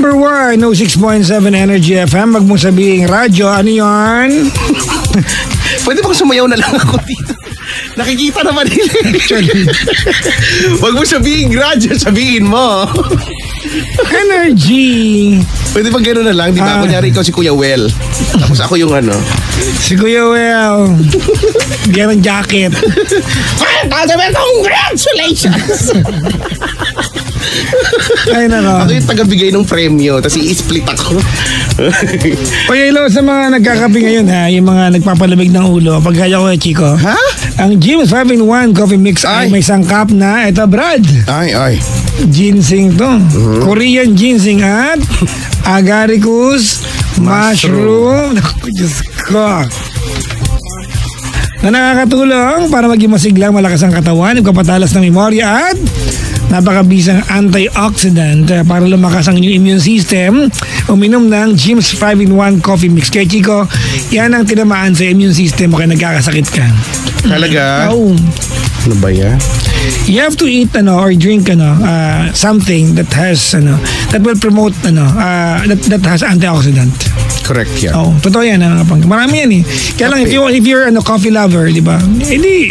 Number 1, 6.7 Energy FM. Wag mong sabihin radyo. Ano yun? Pwede bang sumayaw na lang ako dito? Nakikita naman nila. Wag mo sabihin radyo, sabihin mo. Energy. Pwede bang gano'n na lang? Di ba? Kunyari ikaw si Kuya Well. Tapos ako yung ano. Si Kuya Well. Bigyan ng jacket. Congratulations! Ay, nako. Ako yung tagabigay ng premyo, tapos i-split ako. Oye, hello sa mga nagkakape ngayon ha, yung mga nagpapalamig ng ulo. Pagkaya ko, Chico. Ha? Ang Jim's 5-in-1 Coffee Mix ay may sangkap na, eto Brad. Ay. Ginseng to. Korean ginseng at agaricus mushroom. Naku, Diyos ko. Na nakakatulong para maging masiglang, malakas ang katawan, nagpapatalas ng memorya at napakabisang antioxidant para lumakas ang inyong immune system. Uminom ng Jim's 5-in-1 Coffee Mix. Kaya Chico, yan ang tinamaan sa immune system mo kaya nagkakasakit ka. Talaga? Oo. Ano ba yan? You have to eat or drink something that has that will promote that has antioxidant. Correct yan. Oh, totoo yan. Marami yan eh. Kaya lang if you're coffee lover, di ba? Hindi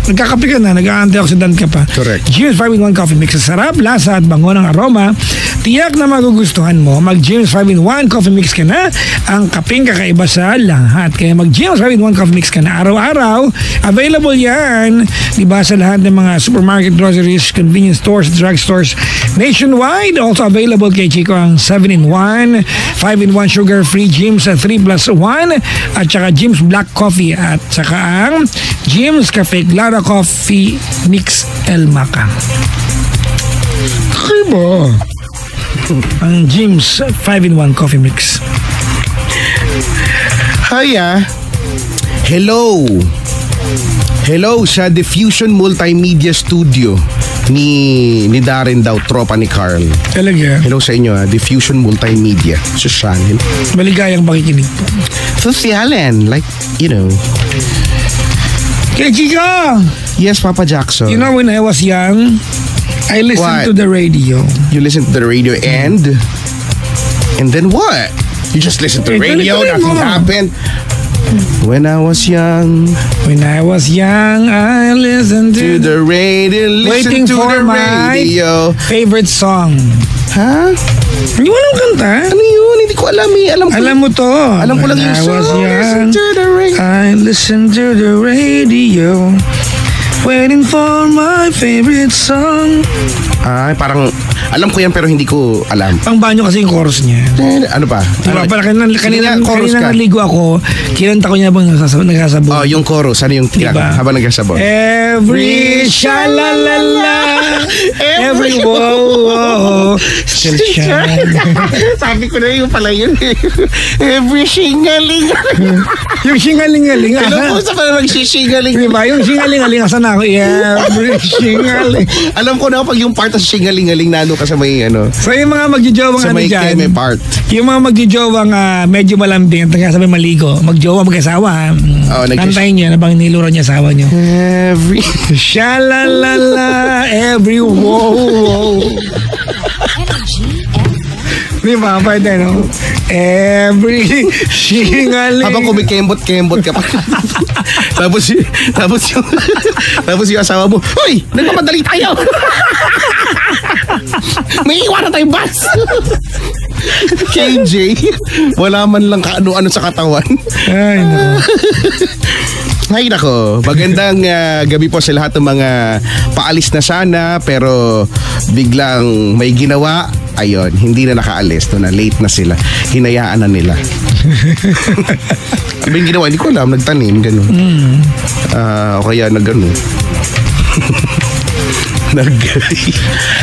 nagkakape ka na, nag-antioxidant ka pa. Correct. Jim's 5-in-1 Coffee Mix. Sa sarap, lasa at bango ng aroma, tiyak na magugustuhan mo. Mag-Jim's 5-in-1 Coffee Mix ka na. Ang kapeng kakaiba sa lahat. Kaya mag-Jim's 5-in-1 Coffee Mix ka na. Araw-araw, available yan. Diba sa lahat ng mga supermarket, groceries, convenience stores, drugstores, nationwide. Also available kay Chico ang 7-in-1, 5-in-1 sugar-free Jim's 3+1 at saka Jim's Black Coffee at saka ang Jim's Cafe Clara Coffee Mix El Maca. Kaiba ang Jim's 5-in-1 Coffee Mix. Hiya. Hello sa Diffusion Multimedia Studio ni Darren daw, tropa ni Carl. Talaga? Hello sa inyo Diffusion Multimedia sa channel. Maligayang pakikinig po. Sosyalan, like, you know. Kaya Chica! Yes, Papa Jackson. You know, when I was young, I listened to the radio. You listened to the radio and then what? You just listened to the radio, nothing happened. When I was young, I listened to the radio, waiting to for the my radio. Favorite song. Ha? Hindi mo alam kanta? Ano yun? Hindi ko alam eh. Alam mo to. Alam ko lang yung song. I listened to the radio, waiting for my favorite song. Ay, parang alam ko yan pero hindi ko alam. Pang banyo kasi yung chorus niya. Ano pa? Diba? Kanina naligo ako, kinanta ko niya habang nagsasabon. Oh, yung chorus. Ano yung diba? Habang nagsasabon? Every shalalala, every wow, still shine. Sabi ko na yung pala yun. Every shingaling. Yung shingaling-aling. Alam ko sa pala nagsisingaling. Diba? Yung shingaling-aling, asan na ako? Every shingaling. Alam ko na pag yung part ng shingaling-aling nano ka sa may So yung mga magjojowang sa may keme part. Yung mga magjojowang medyo malambing at sabi maligo, magjowa, mag-asawa. Kantayin niyo na bang niluro niya asawa niyo. Every shalalala, every wow. Di ba? Pwede, no? Every shingaling. Habang kumikembot-kembot ka pa. tapos yung asawa mo, hoy! Nagmamadali tayo! May iwan na tayong bus! KJ, wala man lang ano-ano sa katawan. Ay, naku. Ay, nako. Magandang gabi po sa lahat ng mga paalis na sana pero biglang may ginawa. Ayun, hindi na nakaalis. Na late na sila. Hinayaan na nila. Ano yung ginawa? Hindi ko alam. Nagtanim, gano'n. O kaya nag-ano.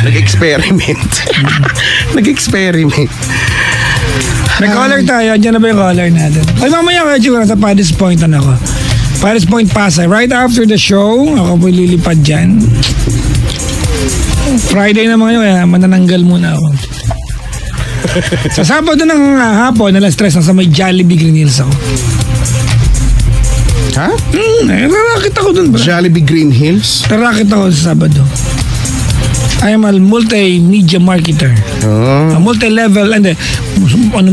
Nag-experiment. Nag-experiment. May caller tayo. Diyan na ba yung caller natin? Ay, mamaya kayo siguro sa Paris Point ako. Paris Point Pasay. Right after the show, ako po lilipad dyan. Friday naman ngayon, kaya manananggal muna ako. Sa Sabado ng hapon, alas 3, nasa may Jollibee Green Hills ako. Ha? Narakit ako dun, bro. Jollibee Green Hills? Narakit ako sa Sabado. I am a multimedia marketer. A multi-level,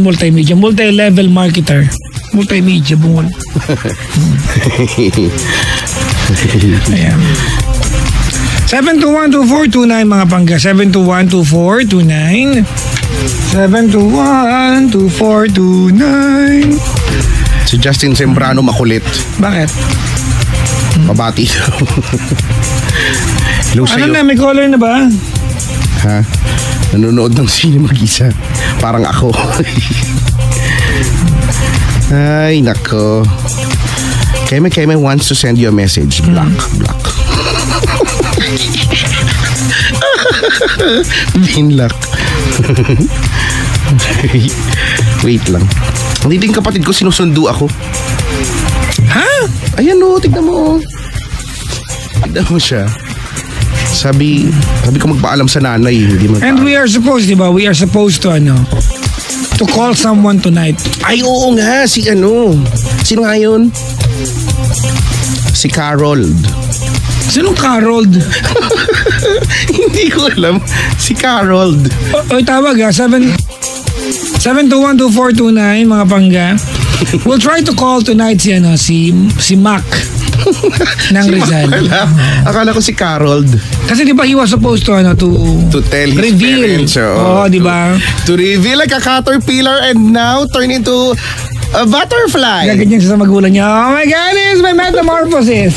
multimedia? Multi-level marketer. Multimedia, bungol. Ayan. 721-2429 mga pangga. 721-2429. 721-2429. Si Justin Sembrano makulit. Bakit? Mabati. Hello Ano sa'yo. na, may caller na ba? Ha? Nanonood ng sine mag-isa. Parang ako. Ay, nako. Keme wants to send you a message. Block. Binlock. Wait lang. Hindi din kapatid ko sinusundo ako. Ha? Ayan o, tignan mo. Tignan mo siya. Sabi ko magpaalam sa nanay. Hindi And we are supposed, di ba? We are supposed to, to call someone tonight. Ay, oo nga. Sino nga yun? Si Carol. Sinong Carol? Hindi ko alam. Si Carol. Oy, tawag 721-2429 mga pangga. We'll try to call tonight si Mac ng Rizal. Akala ko si Carol. Kasi di ba he was supposed to tell his reveal. parents. Di ba? To reveal like a caterpillar and now turn into a butterfly. Gaganyan siya sa magulang niya. Oh my God, it's my metamorphosis.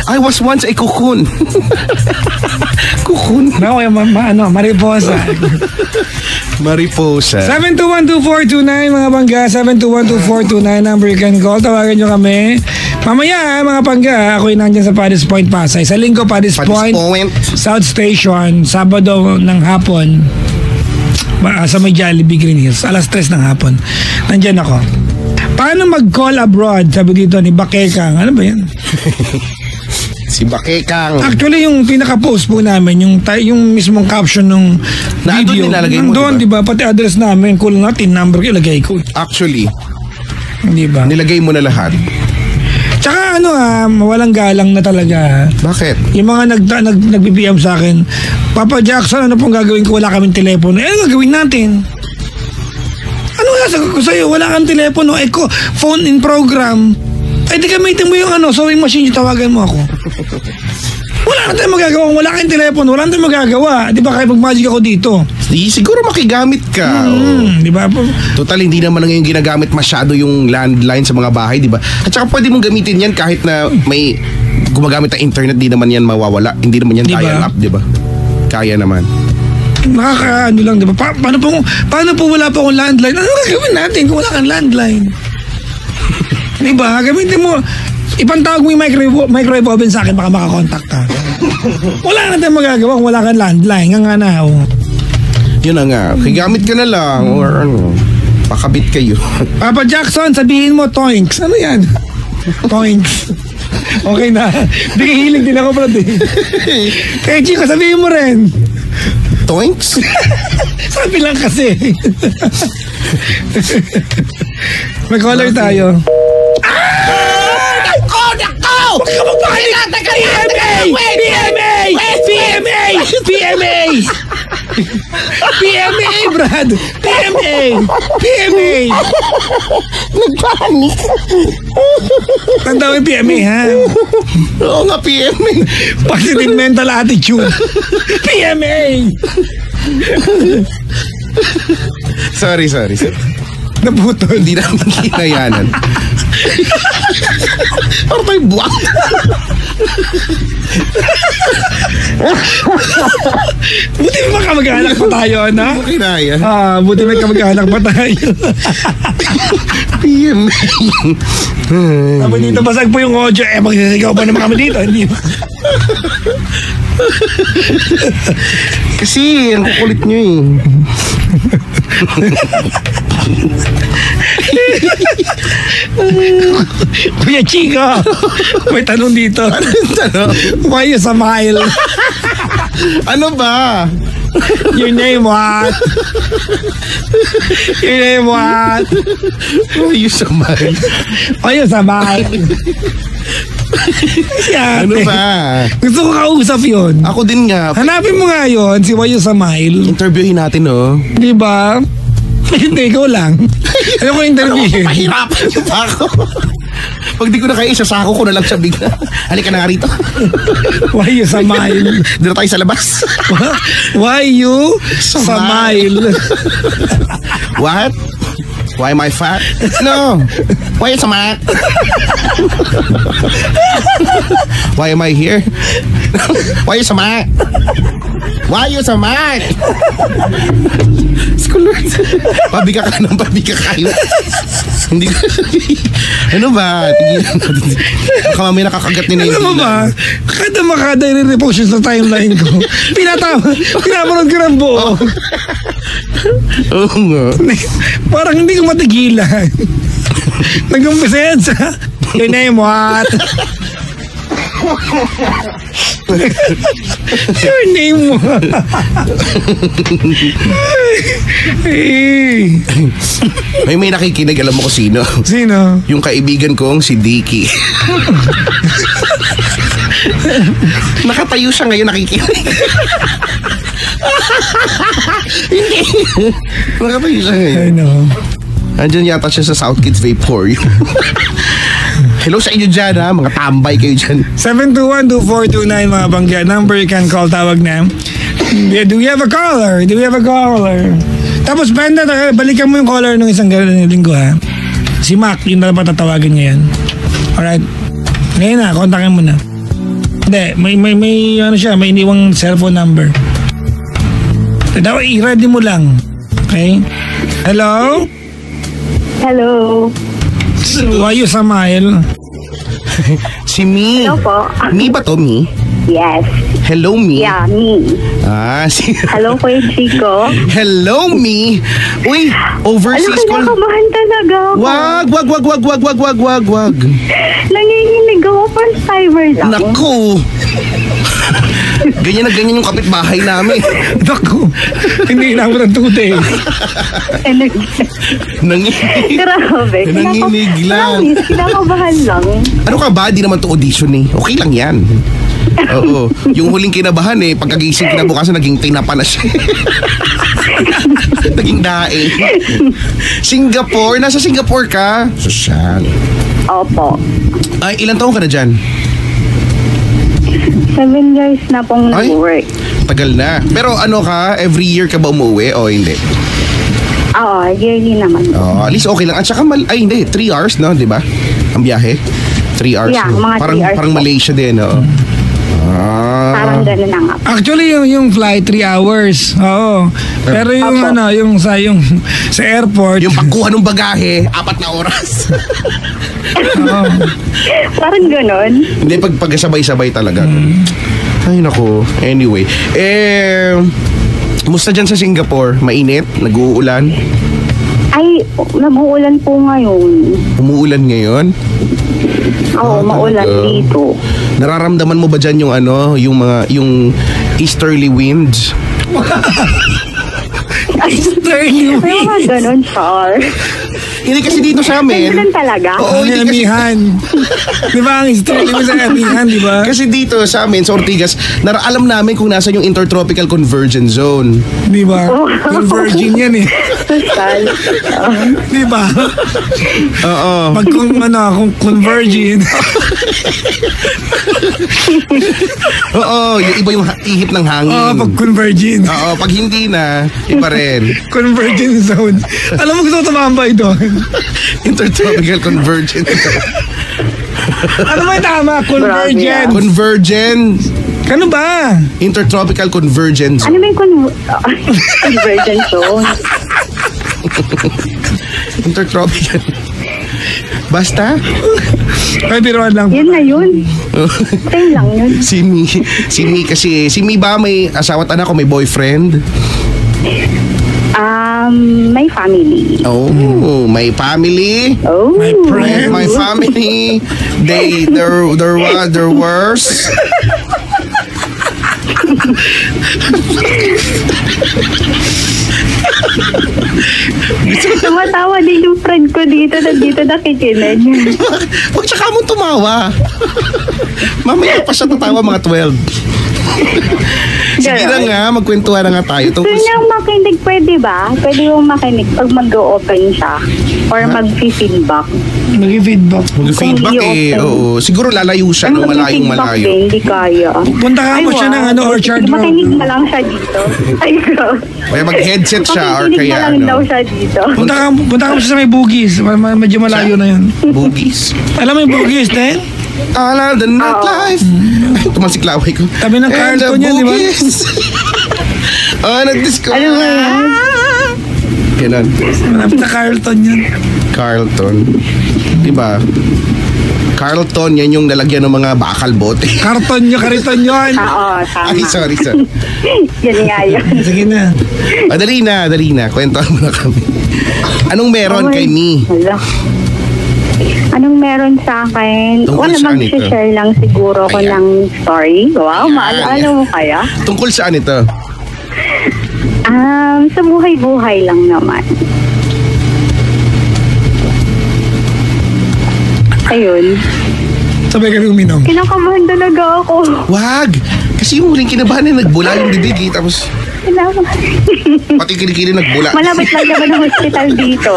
I was once a cocoon. Cocoon? No, mariposa. Mariposa. 721-2429 mga pangga. 721-2429 number you can call. Tawagan nyo kami. Mamaya mga pangga, ako'y nandyan sa Paddy's Point, Pasay. Sa linggo, Paddy's Point, South Station, Sabado ng hapon. Sa may Jollibee Green Hills. Alas 3 ng hapon. Nandyan ako. Paano mag-call abroad? Sabi dito ni Bakekang. Ano ba yan? Si Bakekang. Actually, yung pinaka-post po namin, yung mismong caption ng video. Nandun, diba? Pati address namin, call natin, number ko, ilagay ko. Actually, diba? Nilagay mo na lahat. Tsaka walang galang na talaga. Bakit? Yung mga nag-BBM sa akin, Papa Jackson, ano pong gagawin ko? Wala kaming telepono. Ano gagawin natin? Ano nga sagot ko sa'yo? Wala kang telepono. Phone in program. Di gamitin mo yung sewing machine, yung tawagan mo ako. Wala na tayong magagawa. Wala kang telepono. Wala na tayong magagawa. Di ba kaya mag-magic ako dito? Siguro makigamit ka. Di ba? Total, hindi naman ngayon ginagamit masyado yung landline sa mga bahay, di ba? At saka pwede mong gamitin yan kahit na may gumagamit ng internet, di naman yan mawawala. Hindi naman yan dial-up, di ba? Kaya naman. Lang, di ba? Paano po wala pa akong landline? Ano gagawin natin kung wala kang landline? Di ba? Gamitin mo. Ipantawag mo yung microwave oven sa akin, baka makakontakt ka. Wala na tayong magagawa kung wala kang landline. Nga na. Yun na nga. Gamit ka na lang. Or pakabit kayo. Papa Jackson, sabihin mo, Toinks. Ano yan? Toinks. Okay na. Hilig din ako, brad. Kaya Chico, sabihin mo rin. Toinks? Sabi lang kasi. May caller tayo. Nako! Huwag ka magpakinig! PMA, Brad! PMA! Nagpanik. Tanda mo yung PMA, ha? Oo nga, PMA. Positive mental attitude. PMA! Sorry. Naputol. Hindi namin kinayanan. Parang tayo buwak. Buti may kamag-anak pa tayo, ano? Kinaya. Buti may kamag-anak pa tayo. PMA. Tapos dito basag po yung audio. Magsisigaw pa naman kami dito. Hindi ba? Kasi, ang kukulit nyo eh. Kuya Chico, may tanong dito. Anong tanong? Why you smile? Ano ba? Your name what? Your name what? Why you smile? Why you smile? Si ate. Ano ba? Gusto ko kausap yun. Ako din nga. Hanapin mo nga yun, si Wayo Samail. Interviewin natin, no? Di ba? Hindi, ikaw lang. Ano ko interviewin? Mahirapan niyo pa ako. Pag di ko na kaya, isasako ko na lang siya bigla. Halika na nga rito. Wayo Samail. Dito tayo sa labas. Wayo Samail. What? Why am I fat? No. Why is Matt? Why am I here? Why is Matt? Why is Matt? Skulot. Pabiga ka ng pabiga kayo. Hindi ko. Ano ba? Tigilan natin. Baka mamaya nakakagat ni Nendy. Ano ba? Kada makada i-repost yun sa timeline ko. Pinapanood ko ng buo. Oo nga. Parang hindi ko matigilan. Nag-umpisa yan sa your name what? Your name what? May nakikinig, alam mo ko sino? Sino? Yung kaibigan kong si Dicky. Nakatayo siya ngayon, nakikinig. Hindi. Nakatayo siya ngayon. I know. Andyan yata siya sa South Kids Vaporium. Hello sa inyo dyan, ha? Mga tambay kayo dyan. 721-2429 mga bangga. Number you can call, tawag na. Do we have a caller? Do we have a caller? Tapos banda, balikan mo yung caller ng isang linggo, ha? Si Mac, yun na dapat tatawagin ngayon. Alright. Ngayon na, kontakin mo na. Hindi, may ano siya, may iniwang cellphone number. Dapat i-ready mo lang. Okay? Hello? Hello. Wayo Samail. Si Mi. Hello po. Mi ba to, Mi? Yes. Hello, Mi. Yeah, me. Si... Hello, Kuya Chico. Hello, Mi. Uy, overseas call. Kinakabahan talaga ako. Wag. Nanginginig ako, first timer lang. Naku. Ganyan na ganyan yung kapitbahay namin. Naku, hindi na ako ng tute. Nanginig. Grabe. Nanginig lang. Kinakabahan lang. Ano ka ba? Di naman to audition eh. Okay lang yan. Oo. Yung huling kinabahan eh, pagkagising kinabukasan, naging tinapa na siya. Naging daing. Singapore? Nasa Singapore ka? Sosyal. Opo. Ay, ilang taon ka na dyan? 7 years na pong Ay. nag-work. Tagal na. Pero ano ka, every year ka ba umuwi o hindi? Oo, yearly naman. At least okay lang. At saka, ay hindi, 3 hours, no? Di ba? Ang biyahe? 3 hours. Yeah, no? mga 3 hours Parang po. Malaysia din, no? Parang gano'n na nga. Actually, yung flight, 3 hours. Oo. Pero yung Opo. yung sa airport. Yung pagkuha ng bagahe, 4 na oras. Oo. Parang gano'n. Hindi, pagkasabay-sabay talaga. Ay, naku. Anyway. Musta dyan sa Singapore? Mainit? Nag-uulan? Ay, nag-uulan po ngayon. Umuulan ngayon? Oo, maulan talaga. dito. Nararamdaman mo ba dyan yung yung easterly winds? Easterly May mga gano'n, Char. Hindi kasi dito sa amin. Ganun talaga. Oo, hindi kasi. Amihan. Di ba ang easterly mo sa amihan, di ba? Kasi dito sa amin, sa Ortigas, alam namin kung nasa yung intertropical convergence zone. Di ba? Yung virgin yan eh. Total. Di ba? Oo. Pag kung convergin. Oo, yung iba yung ihip ng hangin. Oo, pag convergin. Oo, pag hindi na, iba rin. Convergence zone. Alam mo gusto ko tumambay doon. Intertropical convergence. Ano ba yung tama? Convergence. Convergence. Ano ba? Intertropical convergence. Ano ba yung convergence zone? Intertropical. Basta. Ay, biruan lang. Yun na yun. Same lang yun. Si Mi kasi, si Mi ba may asawa at anak o may boyfriend? My family. Oh, my family. Oh. My friend. My family. They're worse. Tumatawa din yung friend ko dito na dito nakikinig. Huwag tsaka mo tumawa. Mamaya pa siya tatawa mga 12. Sige na nga, magkwentuhan na nga tayo. Gusto niyang makinig, pwede ba? Pwede mong makinig pag mag-open siya or mag-feedback. Mag-feedback. Mag-feedback oo. Siguro lalayo siya, no? Malayong malayo. Hindi kaya. Punta ka mo siya ng Orchard Road. Makinig na lang siya dito. Ay, God. Kaya mag-headset siya or Makinig kaya na lang daw siya dito. Punta ka mo siya sa may Bugis. Medyo malayo na yun. Bugis. Alam mo yung Bugis, te? Ala, the nightlife. Ay, tumasiklaway ko. Tabi ng Carlton yan, di ba? Nag-disco. Ano ba yan? Ganun. Malapit na Carlton yan. Carlton. Diba? Carlton, yan yung nalagyan ng mga bakal bote. Kariton yun. Oo, tama. Ay, sorry. Yan nga yun. Sige na. Dali na. Kwentuhan mo na kami. Anong meron kay Mi? Hala. Anong meron sa akin? Tungkol saan ito? Mag-share lang siguro ko Ayan. ng story. Wow, maalala mo kaya? Tungkol saan ito? Sa buhay-buhay lang naman. Ayun. Sabay ka rin uminom. Kinakabahan talaga ako. Wag! Kasi yung huling kinabahan na nagbula yung bibig tapos pati kilikili nagbula. Malapit lang naman ang hospital dito.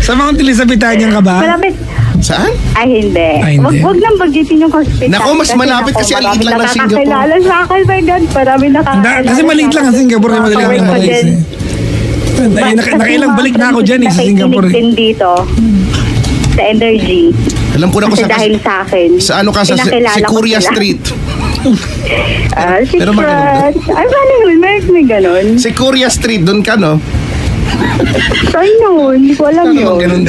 Sa mga tilisabitan niyan ka ba? Malapit. Saan? Ay, hindi. Ay, hindi. Wag nang bagitin yung hospital. Nako, mas malapit kasi ang liit lang ng Singapore. Nakakilala sa akin, my God. Marami nakakilala. Kasi maliit lang ang Singapore. Madali lang ang din. Nakailang balik na ako dyan sa Singapore. Nakikinig din dito. Sa energy. Alam ko na kung Kasi dahil sa akin. Sa ano ka sa pinakilala ko Securia sila. Street. Secret. Pero maganda. Ay, paano yun? May ganun. Securia Street, doon ka, no? Saan yun? Hindi ko alam Ano yun. bang ganun?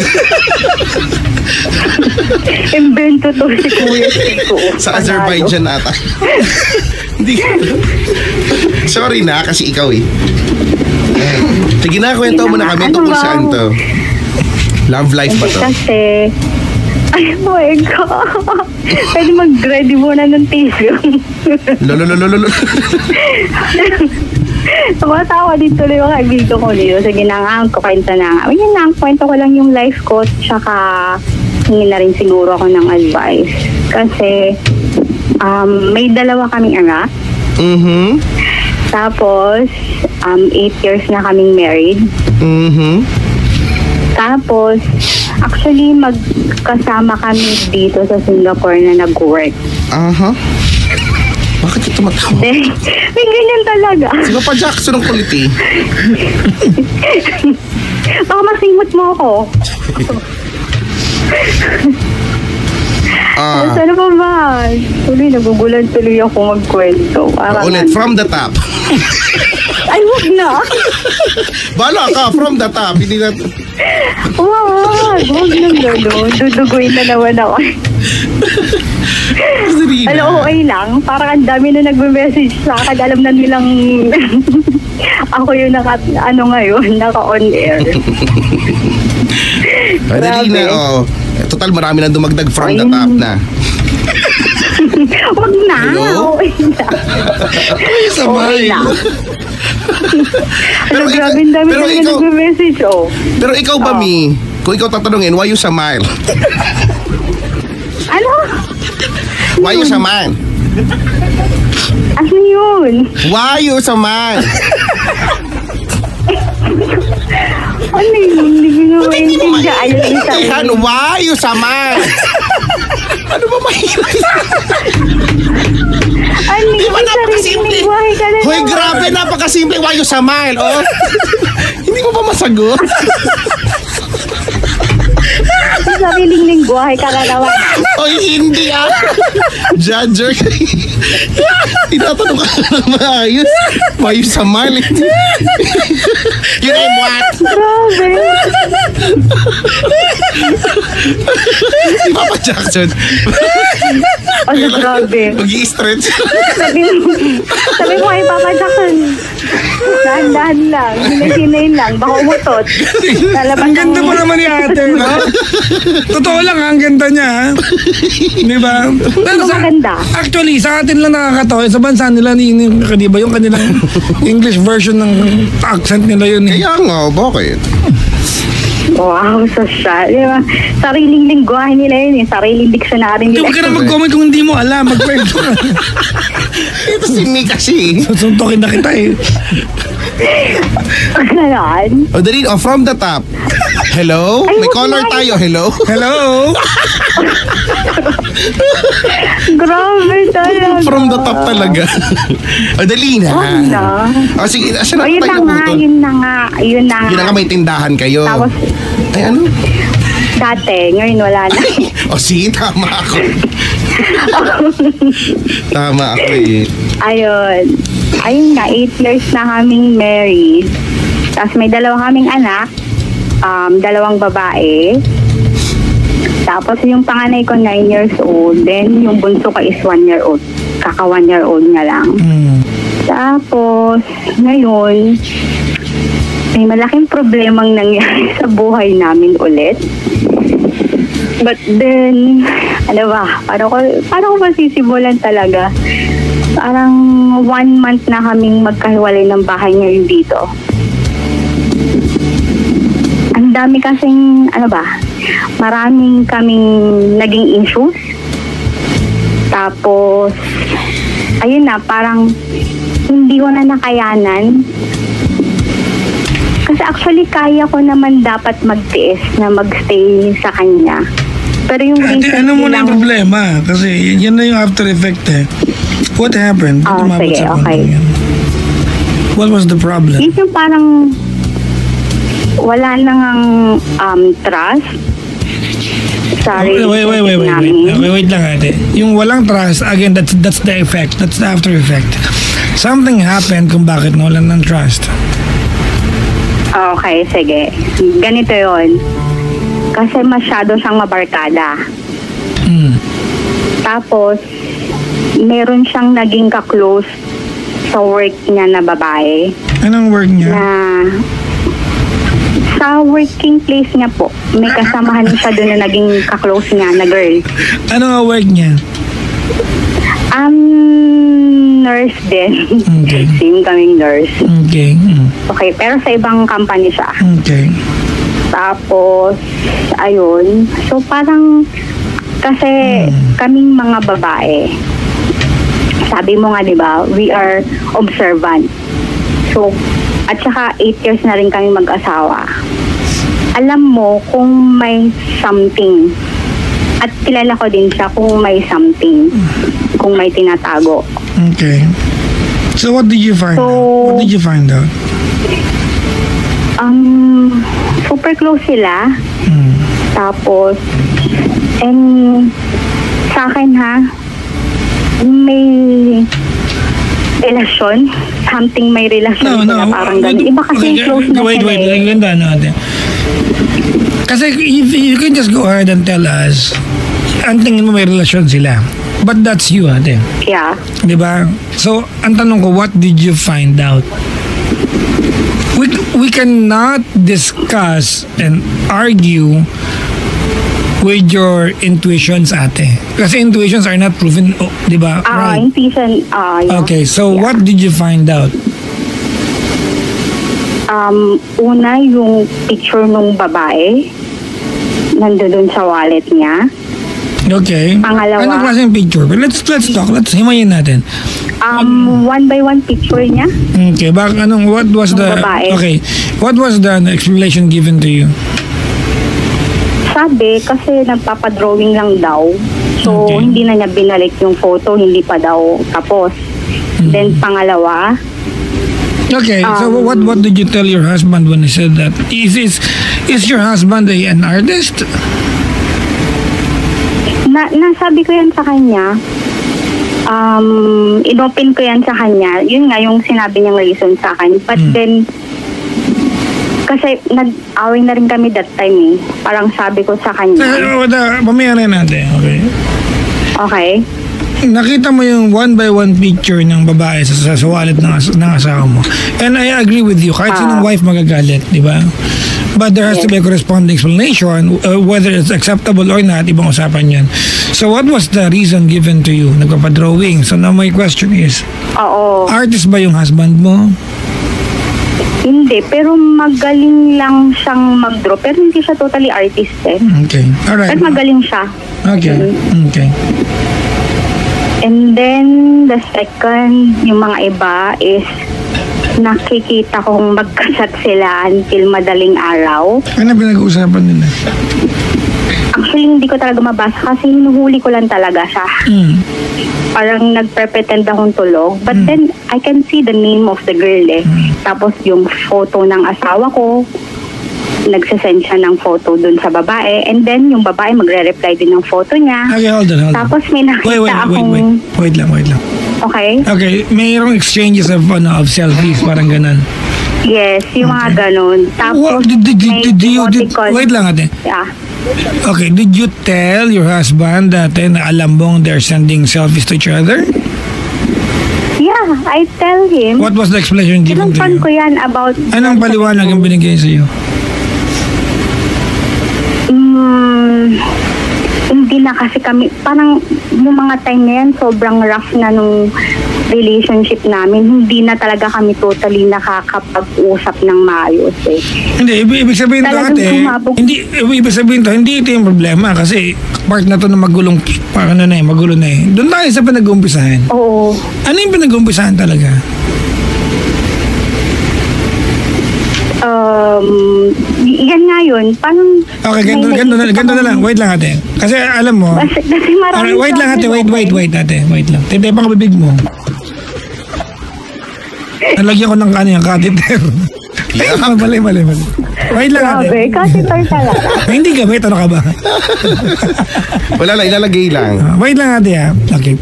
Invento to si Kuya Chico. Sa Azerbaijan ata. Hindi. Sorry na, kasi ikaw eh. Sige na, kwento mo na kami Ano tungkol ba? saan to. Love life ba to? Kasi, ay, oh my God. Pwede mag-ready muna ng tissue. Lolo. Tumatawa din tuloy yung kaibigan ko dito. Sige na nga, kukwento na nga. Yun lang, kwento ko lang yung life coach, tsaka hingin na rin siguro ako ng advice. Kasi, may dalawa kaming anak. Mm-hmm. Tapos, 8 years na kaming married. Mm-hmm. Tapos, actually, magkasama kami dito sa Singapore na nag-work. Aha. Bakit ka tumatawa? May ganyan talaga. Sino pa Jackson ang kulit eh? Baka masimot mo ako. Ano pa ba? Tuloy, nagugulan tuloy ako magkwento. Ulit, from the top. Ay, wag na. Bala ka, from the top. Hindi na... Wag nang gano'n. Duduguin na naman ako. Hello, okay lang. Parang ang dami na nagme-message sa akin. Alam na nilang ako yung naka-on air. Dali na, total marami na dumagdag from the top na. Wag na. Hello? Okay na. Okay lang. Pero Grabe ang dami na ikaw- nagme-message, Pero ikaw ba, Mi? Kung ikaw tatanungin, why you smile? Ano? Why you smile? Ano yun? Why you smile? Ano yun? Hindi ko na maintindihan. Ayaw yung isa. Yan, why you smile? Ano ba mahirap? Ano Di ba yun? napakasimple? Buhay ka na Hoy, naman. grabe, napakasimple. Why you smile? Oh. Hindi mo ba masagot? Sa sariling lingwahe ka na naman. Oy, hindi ah. Judger. Tinatanong ka ng maayos. Why you smile? You name what? Grabe. Di ba pa Jackson? Oh, grabe. Mag-i-stretch. Sabi mo kay Papa Jackson, dahan-dahan lang, hinay lang, baka umutot. Ang ganda pa naman ni ate, no? Totoo lang, ang ganda niya, ha? Di ba? Pero maganda. Actually, sa atin lang nakakatawa. Sa bansa nila, di ba yung kanilang English version ng accent nila yun. Kaya nga, bakit? Wow, social. Di ba? Sariling lingwahe nila yun eh. Sariling dictionary Hindi nila. ka na mag-comment kung hindi mo alam. Magkwento ka. Ito si Nick kasi. Susuntokin na kita eh. Ganon. O, dali, from the top. Hello? Ay, May wag caller na. tayo. Hello? Hello? Grabe talaga. From the top talaga. O, dali na. Ano? O, sige, asan O, na yun na tayo nga, putol? yun na nga. Yun na nga, may tindahan kayo. Tapos, Ay, ano? dati, ngayon wala na. O, sige, tama ako. Tama ako eh. Ayun. Ayun nga, 8 years na kaming married. Tapos may dalawa kaming anak. Dalawang babae. Tapos yung panganay ko 9 years old. Then yung bunso ko is 1 year old. Kaka 1 year old nga lang. Tapos, ngayon, may malaking problemang nangyari sa buhay namin ulit. But then, ano ba, paano ko masisimulan talaga? Parang 1 month na kaming magkahiwalay ng bahay ngayon dito. Ang dami kasing, maraming kaming naging issues. Tapos, ayun na, parang hindi ko na nakayanan. Kasi actually, kaya ko naman dapat magtiis na magstay sa kanya. Pero yung Ate, ano mo na yung problema? Kasi yan na yung after effect eh. What happened? Ba't umabot sige, sa punto okay. yan? What was the problem? Yun yung parang wala nang trust sa relationship namin. Wait lang ate. Yung walang trust, again, that's the effect. That's the after effect. Something happened kung bakit nawalan ng trust. Okay, sige. Ganito yon. Kasi masyado siyang mabarkada. Tapos, meron siyang naging ka-close sa work niya na babae. Anong work niya? Na sa working place niya po. May kasamahan siya doon na naging ka-close niya na girl. Ano ang work niya? Nurse din. Okay. Same kaming nurse. Okay. Okay, pero sa ibang company siya. Okay. Tapos, ayun. So, parang, kasi kaming mga babae, sabi mo nga, di ba, we are observant. So, at saka 8 years na rin kami mag-asawa. Alam mo kung may something. At kilala ko din siya kung may something. Kung may tinatago. Okay. So, what did you find out? What did you find out? Super close sila. Tapos, and sa akin may relasyon. Something may relasyon sila. Parang ganun. Iba kasi yung close na wait, sila eh. ganda ate. Kasi if you can just go ahead and tell us, ang tingin mo may relasyon sila. But that's you, ate. Yeah. Di ba? So, ang tanong ko, what did you find out? We cannot discuss and argue with your intuitions, ate. Kasi intuitions are not proven, di ba? Right. Intuition, yeah. Okay, so what did you find out? Una, yung picture nung babae nandoon sa wallet niya. Okay. Pangalawa. Anong klaseng picture? Let's talk. Let's himayin natin. 1 by 1 picture niya. Okay. What was the... babae. Okay. What was the explanation given to you? Sabi, kasi nagpapadrawing lang daw. So, Okay. hindi na niya binalik yung photo, hindi pa daw tapos. Then, pangalawa, Okay. So what did you tell your husband when he said that? Is your husband an artist? nasabi ko yan sa kanya. Inopen ko yan sa kanya. Yun nga yung sinabi niyang reason sa akin. But then, kasi nag-away na rin kami that time eh. Parang sabi ko sa kanya. Mamaya na natin. Okay. Okay. nakita mo yung one by one picture ng babae sa wallet ng asawa mo. And I agree with you. Kahit sinong wife magagalit, di ba? But there has to be a corresponding explanation whether it's acceptable or not, ibang usapan yan. So what was the reason given to you? Nagpapadrawing. So now my question is, Oo. artist ba yung husband mo? Hindi, pero magaling lang siyang mag-draw. Pero hindi siya totally artist eh. Okay. Alright. Pero magaling siya. Okay. Okay. And then, the second, yung mga iba is nakikita kong magkasat sila until madaling araw. Ano pinag-uusapan nila? Actually, hindi ko talaga mabasa kasi hinuhuli ko lang talaga siya. Parang nagpre-pretend akong tulog. But then, I can see the name of the girl eh. Tapos yung photo ng asawa ko, nagsasend siya ng photo dun sa babae. And then, yung babae magre-reply din ng photo niya. Okay, hold on. Tapos may nakita akong... Wait lang. Okay? Okay, mayroong exchanges of selfies, parang ganun. Yes, yung mga ganun. Tapos, wait lang ate. Yeah. Okay, did you tell your husband that na alam mong they're sending selfies to each other? Yeah, I tell him. What was the explanation given to Tinumpan you? ko yan about... Anong paliwanag ang binigay sa iyo? Hindi na kasi kami, parang yung mga time na yan, sobrang rough na nung relationship namin. Hindi na talaga kami totally nakakapag-usap ng maayos eh. Hindi, ibig sabihin to Talagang ate, sumabog. ibig sabihin to, hindi ito yung problema kasi part na to na magulong, parang magulo na eh. Doon tayo sa pinag-umpisahan. Oo. Ano yung pinag-umpisahan talaga? Yan nga yun. Parang... Okay, ganito na lang. Wait lang ate. Kasi alam mo... Kasi marami... Wait lang ate, wait ate. Wait lang. Tinte pang bibig mo. Nalagyan ko ng yung catheter. Mali. Wait lang ate. Grabe, catheter talaga. Hindi gamit, ano ka ba? Wala lang, ilalagay lang. Wait lang ate ha. Okay.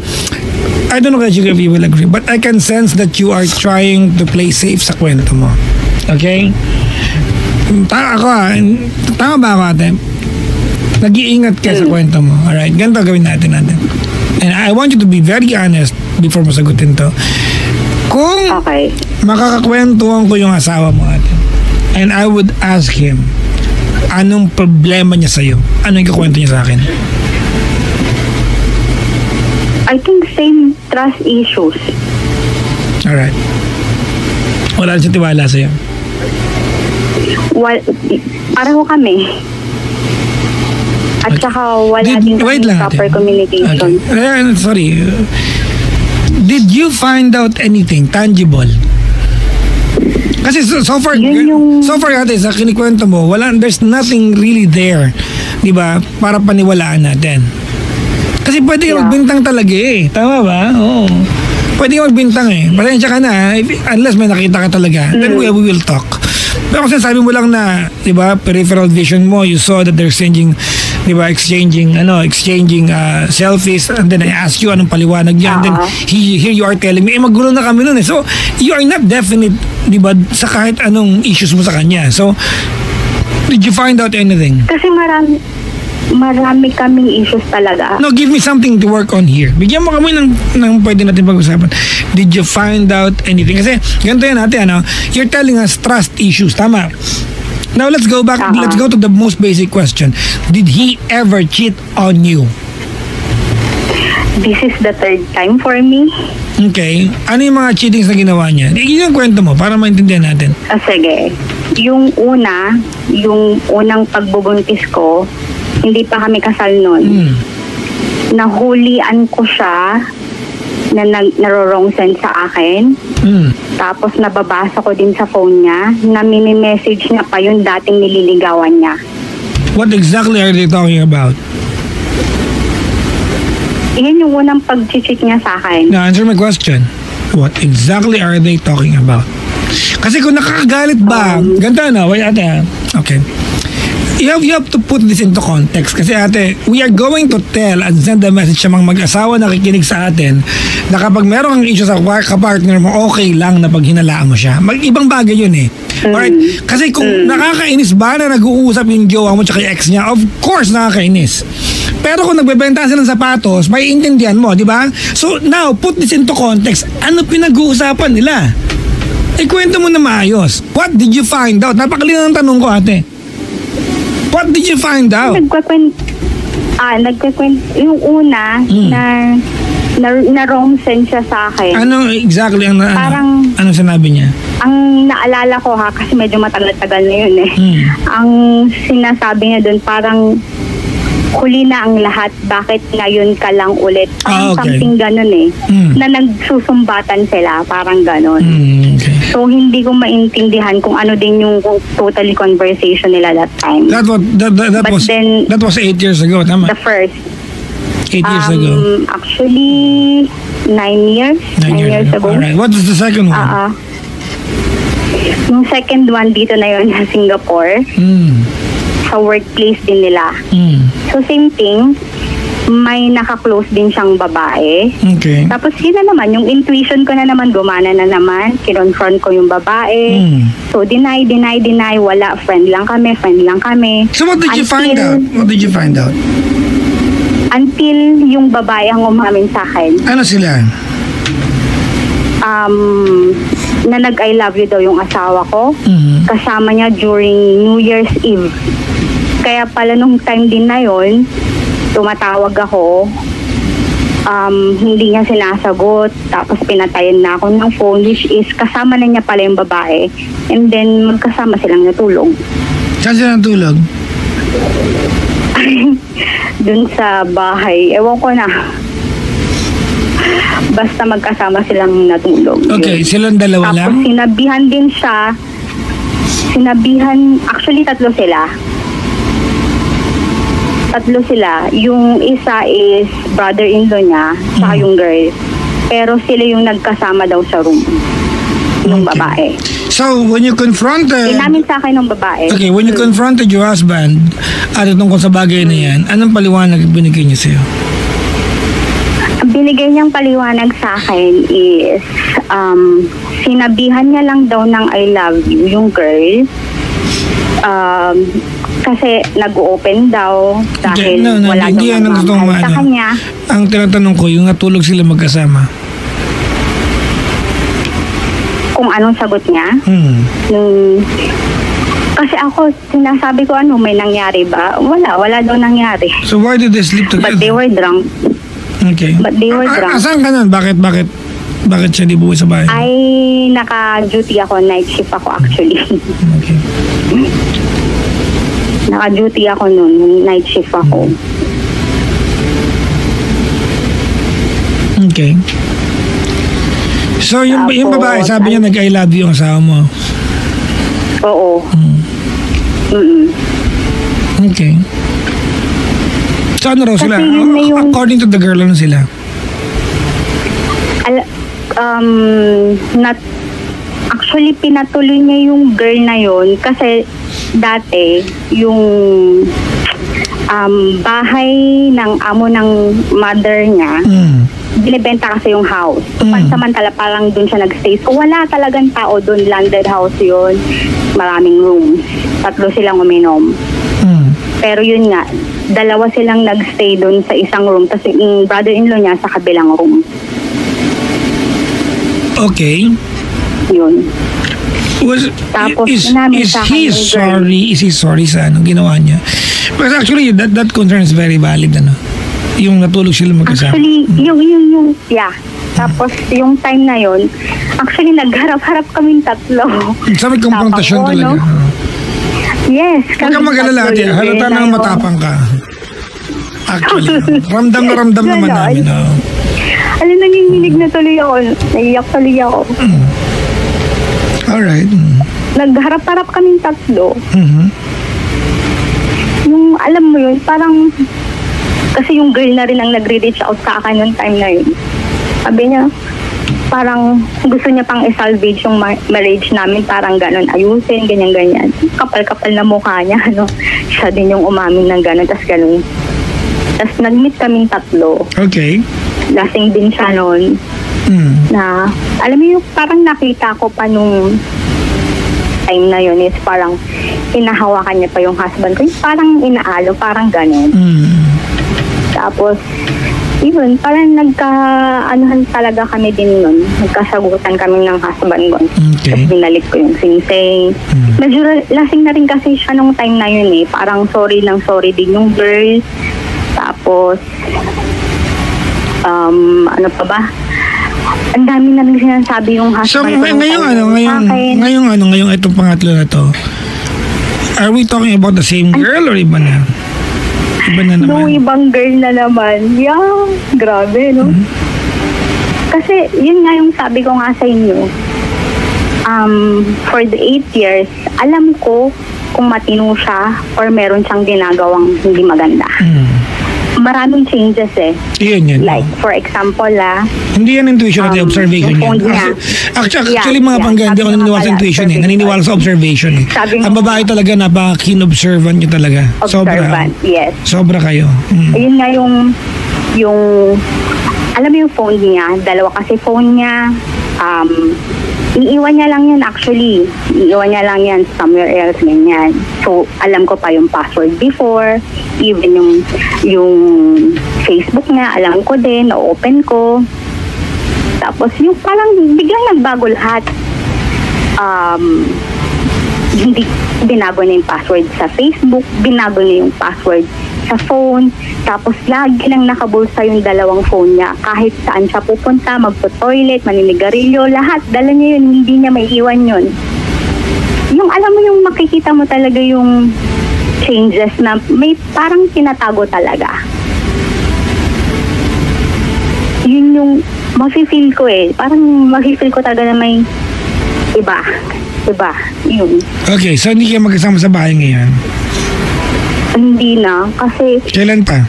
I don't know if you will agree, but I can sense that you are trying to play safe sa kwento mo. Okay? Tama ba ako ate? Nag-iingat ka sa kwento mo. Alright, ganito gawin natin. And I want you to be very honest before mo sagutin to. Kung makakakwentuhan ko yung asawa mo ate, and I would ask him, anong problema niya sa'yo? Anong ikakwento niya sa akin? I think same trust issues. Alright. Wala siya tiwala sa'yo. Pareho kami. At saka wala din proper communication. Okay. Sorry. Did you find out anything tangible? Kasi so far ate, sa kinikwento mo, there's nothing really there. Diba? Para paniwalaan natin. Kasi pwede ka magbintang talaga eh. Tama ba? Oo. Pwede ka magbintang eh. Pasensya ka na. Unless may nakita ka talaga. Then we will talk. Pero kasi sabi mo lang na, di ba, peripheral vision mo, you saw that they're exchanging selfies, and then I asked you anong paliwanag niya, and then here you are telling me, magulo na kami nun eh. So, you are not definite, di ba, sa kahit anong issues mo sa kanya. So, did you find out anything? Kasi marami kaming issues talaga. No, give me something to work on here. Bigyan mo kami ng pwede natin pag-usapan. Did you find out anything? Kasi ganito yan natin, you're telling us trust issues. Tama. Now, let's go back. Let's go to the most basic question. Did he ever cheat on you? This is the third time for me. Okay. Ano yung mga cheatings na ginawa niya? Yun yung kwento mo para maintindihan natin. Sige. Yung unang pagbubuntis ko, hindi pa kami kasal nun. Nahulian ko siya na naro-wrong send sa akin. Tapos nababasa ko din sa phone niya na mini-message niya pa yung dating nililigawan niya. What exactly are they talking about? Iyan yung unang pag-cheat niya sa akin. Now, answer my question. What exactly are they talking about? Kasi kung nakakagalit ba, ganito wait ate okay. You have to put this into context kasi ate, we are going to tell and send a message sa mga mag-asawa na nakikinig sa atin na kapag meron kang issue sa kapartner mo, okay lang na pag hinalaan mo siya. Ibang bagay yun eh. Alright? Kasi kung nakakainis ba na nag-uusap yung jowa mo tsaka yung ex niya, of course nakakainis. Pero kung nagbebenta sila ng sapatos, may intindihan mo, di ba? So now, put this into context. Ano pinag-uusapan nila? Kwento mo na maayos. What did you find out? Napakalinaw ng tanong ko, ate. What did you find out? Nagkakwento, yung una, na wrong sense siya sa akin. Ano exactly ang ano sinabi niya? Ang naalala ko kasi medyo matagal-tagal na yun eh. Ang sinasabi niya doon parang huli na ang lahat, bakit ngayon ka lang ulit? Parang something ganun eh. Na nagsusumbatan sila, parang ganun. Okay. So hindi ko maintindihan kung ano din yung totally conversation nila that time. That was 8 years ago, tama? The first. 8 years ago. Actually, 9 years. 9 years ago. Alright. What was the second one? Yung second one dito na yun sa Singapore. Sa workplace din nila. So same thing, may naka-close din siyang babae. Okay. Tapos yun na naman, yung intuition ko na naman, gumana na naman. Kinonfront ko yung babae. So deny, wala. Friend lang kami. So what did you find out? Until yung babae ang umamin sa akin. Ano sila? Na nag-I love you daw yung asawa ko. Kasama niya during New Year's Eve. Kaya pala nung time din na yun, tumatawag ako. Hindi niya sinasagot. Tapos pinatayin na ako ng phone, which is kasama na niya pala yung babae. And then magkasama silang natulog. Saan sila natulog? Dun sa bahay. Ewan ko na. Basta magkasama silang natulog. Okay, silang dalawa lang? Tapos sinabihan din siya. Actually tatlo sila. Yung isa is brother-in-law niya, saka yung girl. Pero sila yung nagkasama daw sa room. Yung babae. So, when you confronted... Inamin sa akin ng babae. Okay, when you confronted your husband at tungkol sa bagay na yan, anong paliwanag binigay niya sa'yo? Binigay niyang paliwanag sa akin is sinabihan niya lang daw ng I love you yung girl. Kasi nag-open daw dahil wala daw magmamahal sa kanya. Ang tinatanong ko, yung natulog sila magkasama. Kung anong sagot niya? Kasi ako, sinasabi ko may nangyari ba? Wala daw nangyari. So why did they sleep together? But they were drunk. Okay. But they were drunk. Asan ka nun? Bakit siya di buwi sa bahay? Ay, naka-duty ako. Night shift ako actually. Okay. Naka-duty ako nun. Night shift ako. Okay. So, yung babae, sabi niya nag-I love you yung asawa mo? Oo. Okay. So, ano raw sila? According to the girl, ano sila? Actually, pinatuloy niya yung girl na yun kasi dati, yung bahay ng amo ng mother niya, binibenta kasi yung house. So, pansamantala parang dun siya nag-stay. So, wala talagang tao dun. Landed house yun. Maraming rooms. 3 silang uminom. Pero yun nga, 2 silang nag-stay dun sa isang room. Tapos yung brother-in-law niya sa kabilang room. Okay. Yun. Tapos, is he sorry sa anong ginawa niya? Because actually, that concern is very valid, ano? Yung natulog sila magkasama. Actually, yung yeah. Tapos, yung time na yun, actually, nagharap-harap kaming 3. Sa may konfrontasyon talaga. No? Yes. Huwag kang mag-alala, ate. Halata nang matapang ka. Actually, ramdam na ramdam naman namin. Alam, nanginginig na tuloy ako. Naiyak tuloy ako. Alright. Nagharap-harap kaming 3. Yung, alam mo yun, parang, kasi yung girl na rin ang nagre-reach out sa akin yung time na yun. Sabi niya, parang gusto niya pang i-salvage yung marriage namin, parang ganon, ayusin, ganyan-ganyan. Kapal-kapal na mukha niya, ano. Siya din yung umamin ng ganon, tas ganon. Tas nag-meet kaming 3. Okay. Lasing din siya noon. Na, alam mo yung parang nakita ko pa nung time na yun is parang inahawakan niya pa yung husband ko. Parang inaalo, parang ganon. Tapos, yun, parang anuhan talaga kami din nun. Nagkasagutan kami ng husband ko. Okay. Tapos binalik ko yung singsing. Medyo lasing na rin kasi siya nung time na yun eh. Parang sorry din yung girl. Tapos, ano pa ba? Ang dami na rin sinasabi yung So, husband ko. ngayong itong pangatlo na to, are we talking about the same girl or iba na? Iba na No, naman. ibang girl na naman. Yeah, grabe, no? Kasi, yun nga yung sabi ko nga sa inyo. For the 8 years, alam ko kung matino siya or meron siyang ginagawang hindi maganda. Maraming changes eh. Yun. Like, for example, Hindi yan intuition natin, observation yung phone yan. niya. Actually, mga pangga, hindi ako naniniwala sa intuition eh. Naniniwala sa observation eh. Ang babae talaga, napaka-keen observant nyo talaga. Observant, yes. Sobra kayo. Ayun nga yung alam mo yung phone niya, dalawa kasi phone niya, iiwan niya lang yan actually. Iiwan niya lang yan somewhere else, ganyan. So, alam ko pa yung password before, even yung Facebook niya, alam ko din, na-open ko. Tapos yung parang biglang nagbago lahat. Hindi binago na yung password sa Facebook, binago na yung password sa phone, tapos lagi nang nakabulsa yung dalawang phone niya. Kahit saan siya pupunta, magpo-toilet, maninigarilyo, lahat, dala niya yun, hindi niya maiiwan yun. Yung alam mo yung makikita mo talaga yung changes na may parang tinatago talaga. Yun yung mafe-feel ko eh. Parang mafe-feel ko talaga na may iba, yun. Okay, so hindi kayo magkasama sa bahay ngayon? Hindi na, kasi Kailan pa?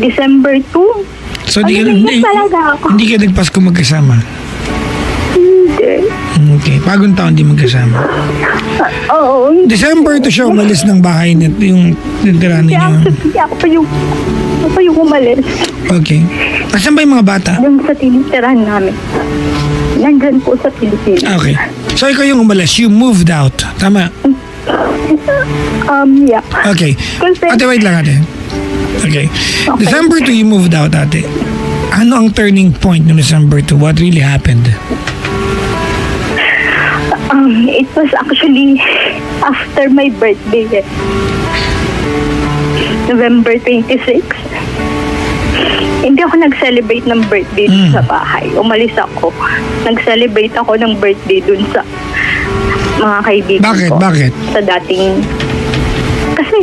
December 2. So Talaga ako. hindi kayo nagpasko magkasama? Hindi. Okay, bagong taon hindi magkasama. Oo. December to siya umalis ng bahay niya, yung titirahan ninyo. Hindi ako pa yung umalis. Okay. Asan ba yung mga bata? Yung sa tinitirahan namin. Nandyan po sa Pilipinas. Okay. So ikaw yung umalis, you moved out. Tama? Yeah. Okay. Kasi- Ate, wait lang ate. Okay. December 2, you moved out ate. Ano ang turning point ng December 2? What really happened? It was actually after my birthday. November 26. Hindi ako nag-celebrate ng birthday dun sa bahay. Umalis ako. Nag-celebrate ako ng birthday dun sa mga kaibigan ko. Bakit? Sa dating... Kasi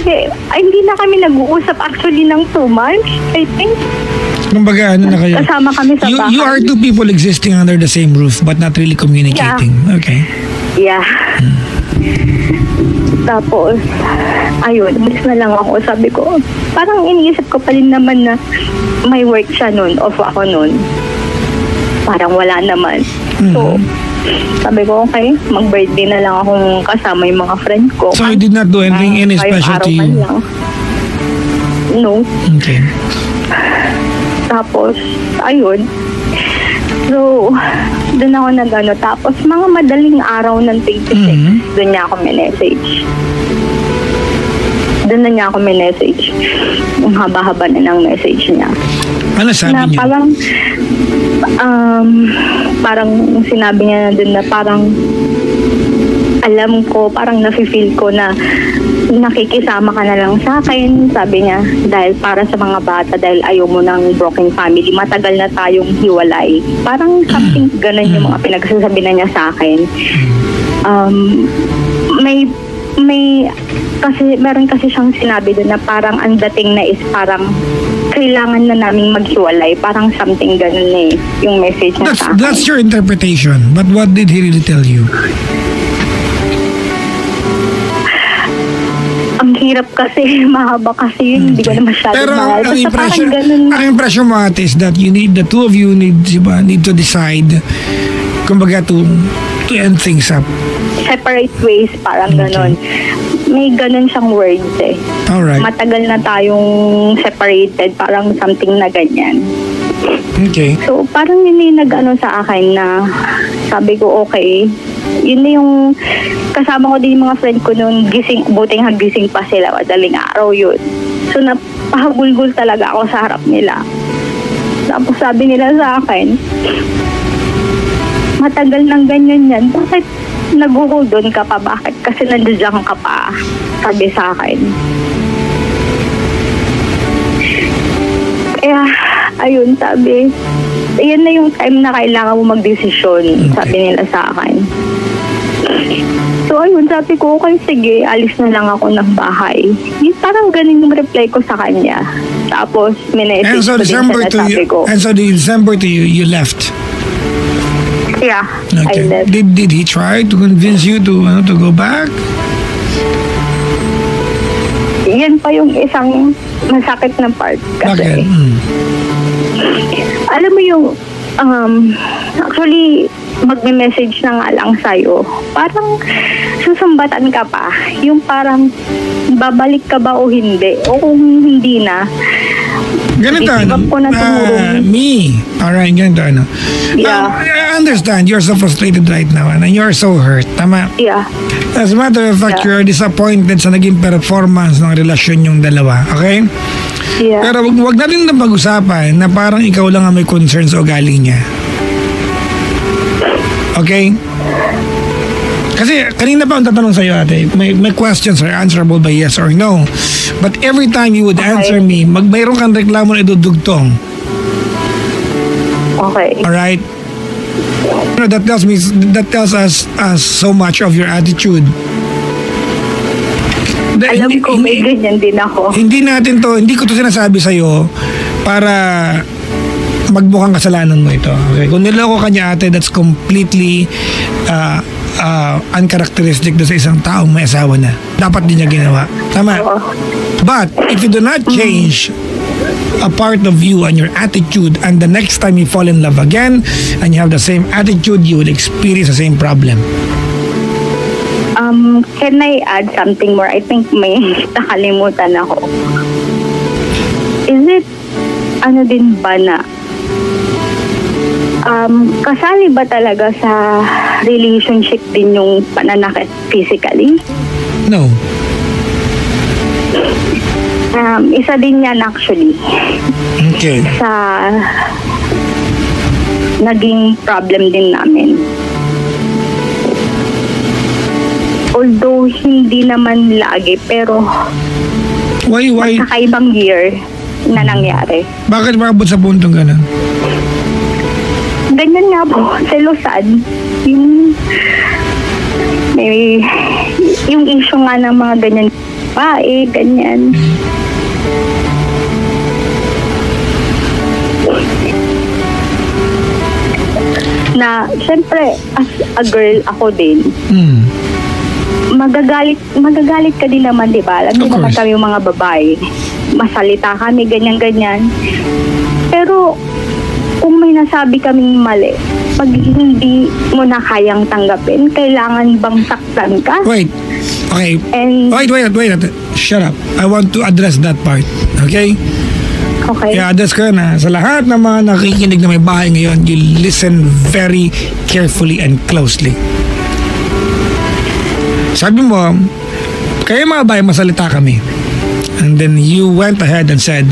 hindi na kami nag-uusap actually ng 2 months, I think. Kumbaga, ano na kayo? Kasama kami sa bahay. You are two people existing under the same roof but not really communicating. Yeah. Okay. Yeah. Tapos, ayun, umalis na lang ako. Sabi ko, parang iniisip ko pa rin naman na may work siya nun, off ako nun. Parang wala naman. So, sabi ko, okay, mag-birthday na lang akong kasama yung mga friend ko. So you did not do anything any special to you? No. Okay. Tapos, ayun. So, doon ako nag-ano. Tapos, mga madaling araw ng 26, doon niya ako minessage. Doon na niya ako minessage. Yung haba-haba na ng message niya. Ano sabi Na niya? Parang sinabi niya na doon na parang alam ko, parang nafe-feel ko na nakikisama ka na lang sa akin, sabi niya, dahil para sa mga bata, dahil ayaw mo ng broken family, matagal na tayong hiwalay. Parang something ganun yung mga pinagsasabi na niya sa akin. Kasi meron kasi siyang sinabi doon na parang ang dating na is parang kailangan na naming maghiwalay. Parang something ganun eh, yung message niya sa akin. That's your interpretation. But what did he really tell you? Ang hirap kasi, mahaba kasi yun, hindi ko na masyado Pero mahal. Basta parang ganun. ang impression mo ate is that you need, the two of you need to decide kumbaga to end things up. Separate ways, parang ganun. May ganun siyang words eh. Alright. Matagal na tayong separated, parang something na ganyan. Okay. So, parang yun yung nag-ano sa akin na sabi ko, okay. Yun na yung kasama ko din yung mga friend ko noon, buting hagising pa sila, madaling araw yun. So, napahagulgol talaga ako sa harap nila. Tapos sabi nila sa akin, matagal nang ganyan yan. Bakit nag-hold on ka pa? Bakit? Kasi nandiyan ka pa. Sabi sa akin. Kaya, ayun, sabi, yan na yung time na kailangan mo magdesisyon, sabi nila sa akin. So, ayun, sabi ko, okay, sige, alis na lang ako ng bahay. Yung parang ganun yung reply ko sa kanya. Tapos, And minessage so ko din December siya to na sabi you, ko. and so December to you left. Yeah, Okay. I left. Did he try to convince you to go back? Yan pa yung isang masakit na part. Bakit? Kasi, alam mo yung, actually, magme-message na nga lang sa'yo. Parang susambatan ka pa. Yung parang, babalik ka ba o hindi? O kung hindi na, Ganito, Ibig ko na tumulong. me. Alright, ganito, ano. Yeah. I understand you're so frustrated right now and you're so hurt. Tama. yeah. As a matter of fact, Yeah. you're disappointed sa naging performance ng relasyon yung dalawa. Okay? Yeah. Pero wag natin na pag-usapan na parang ikaw lang ang may concerns o galing niya. Okay? Kasi kanina pa ang tatanong sa'yo, ate, may questions are answerable by yes or no. But every time you would answer me, mayroon kang reklamo na idudugtong. Okay. Alright? You know, that tells us so much of your attitude. Alam ko, may ganyan din ako. Hindi ko to sinasabi sa'yo para magmukhang kasalanan mo ito. Okay? Kung niloko ka niya, ate, that's completely uncharacteristic doon sa isang taong may asawa na. Dapat din niya ginawa. Tama? Oo. But if you do not change a part of you and your attitude, and the next time you fall in love again and you have the same attitude, you will experience the same problem. Can I add something more? I think may nakalimutan ako. Is it, ano din ba na, kasali ba talaga sa relationship din yung pananakit physically? No. Isa din yan actually Okay. sa naging problem din namin. Although hindi naman lagi, pero Why? kakaibang year na nangyari. Bakit maabot sa puntong ganun? Ganyan nga po, selosan. Yung issue nga ng mga ganyan ganyan. Na, syempre, as a girl ako din, magagalit ka din naman, di ba? Alam Of mo naman course. kami yung mga babae. Masalita kami, ganyan-ganyan. Pero, kung may nasabi kaming mali, pag hindi mo na kayang tanggapin, kailangan bang saktan ka? Wait. Okay. And, Wait. Shut up. I want to address that part. Okay? okay. Kaya address ko na sa lahat ng mga nakikinig na may bahay ngayon, you listen very carefully and closely. Sabi mo, kayo mga bahay, masalita kami. And then you went ahead and said,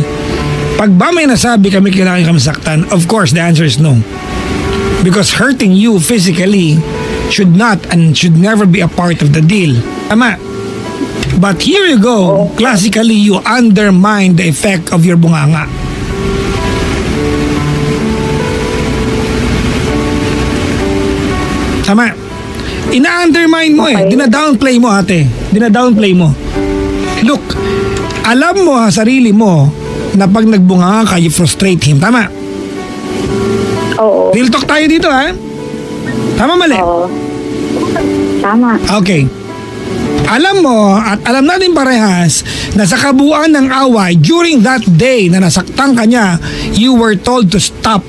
pag ba may nasabi kami kailangan kami saktan, of course the answer is no. Because hurting you physically should not and should never be a part of the deal. Tama. But here you go, classically you undermine the effect of your bunganga. Tama. Ina-undermine mo eh. Dina-downplay mo, ate. Dina-downplay mo. Look, alam mo sa sarili mo na pag nagbunganga ka, you frustrate him. Tama. Oo. Real talk tayo dito, ha? Tama, mali? Oo. Tama. Okay. Alam mo at alam natin parehas na sa kabuuan ng away during that day na nasaktan ka niya, you were told to stop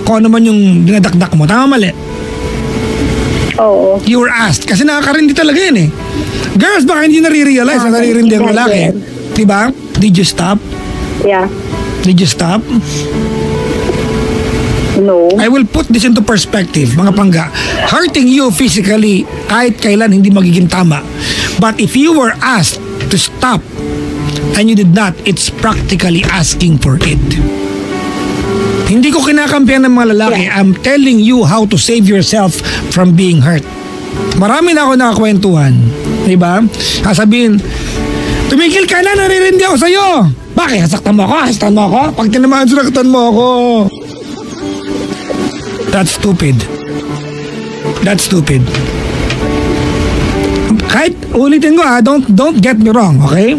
kung ano man yung dinadakdak mo. Tama, mali? Oo. You were asked. Kasi nakakarindi talaga yan eh. Girls, baka hindi nare-realize na naririndi ang lalaki. Diba? Did you stop? Yeah. Did you stop? No. I will put this into perspective, mga pangga. Hurting you physically, kahit kailan hindi magiging tama. But if you were asked to stop and you did not, it's practically asking for it. Hindi ko kinakampihan ng mga lalaki. I'm telling you how to save yourself from being hurt. Marami na ako nakakwentuhan. Diba? Sasabihin, tumigil ka na, naririndi ako sa'yo. Bakit? Hasaktan mo ako? Hasaktan mo ako? Pag tinamaan, sinaktan mo ako. That's stupid. That's stupid. Kahit, ulitin ko don't get me wrong, okay?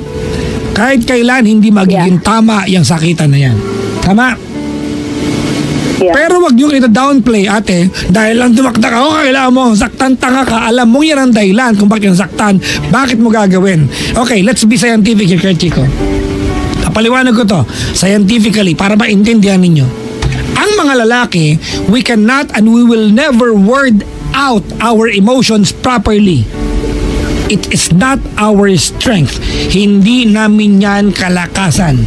Kahit kailan hindi magiging tama yung sakitan na yan. Tama? Yeah. Pero wag yung ita-downplay, ate, dahil lang dumakdak ako, kailangan mo, saktan tanga ka, alam mo yan ang dahilan kung bakit yung saktan, bakit mo gagawin? Okay, let's be scientific here, Kuya Chico. Paliwanag ko to, scientifically, para maintindihan ninyo. Ang mga lalaki, we cannot and we will never word out our emotions properly. It is not our strength. Hindi namin yan kalakasan.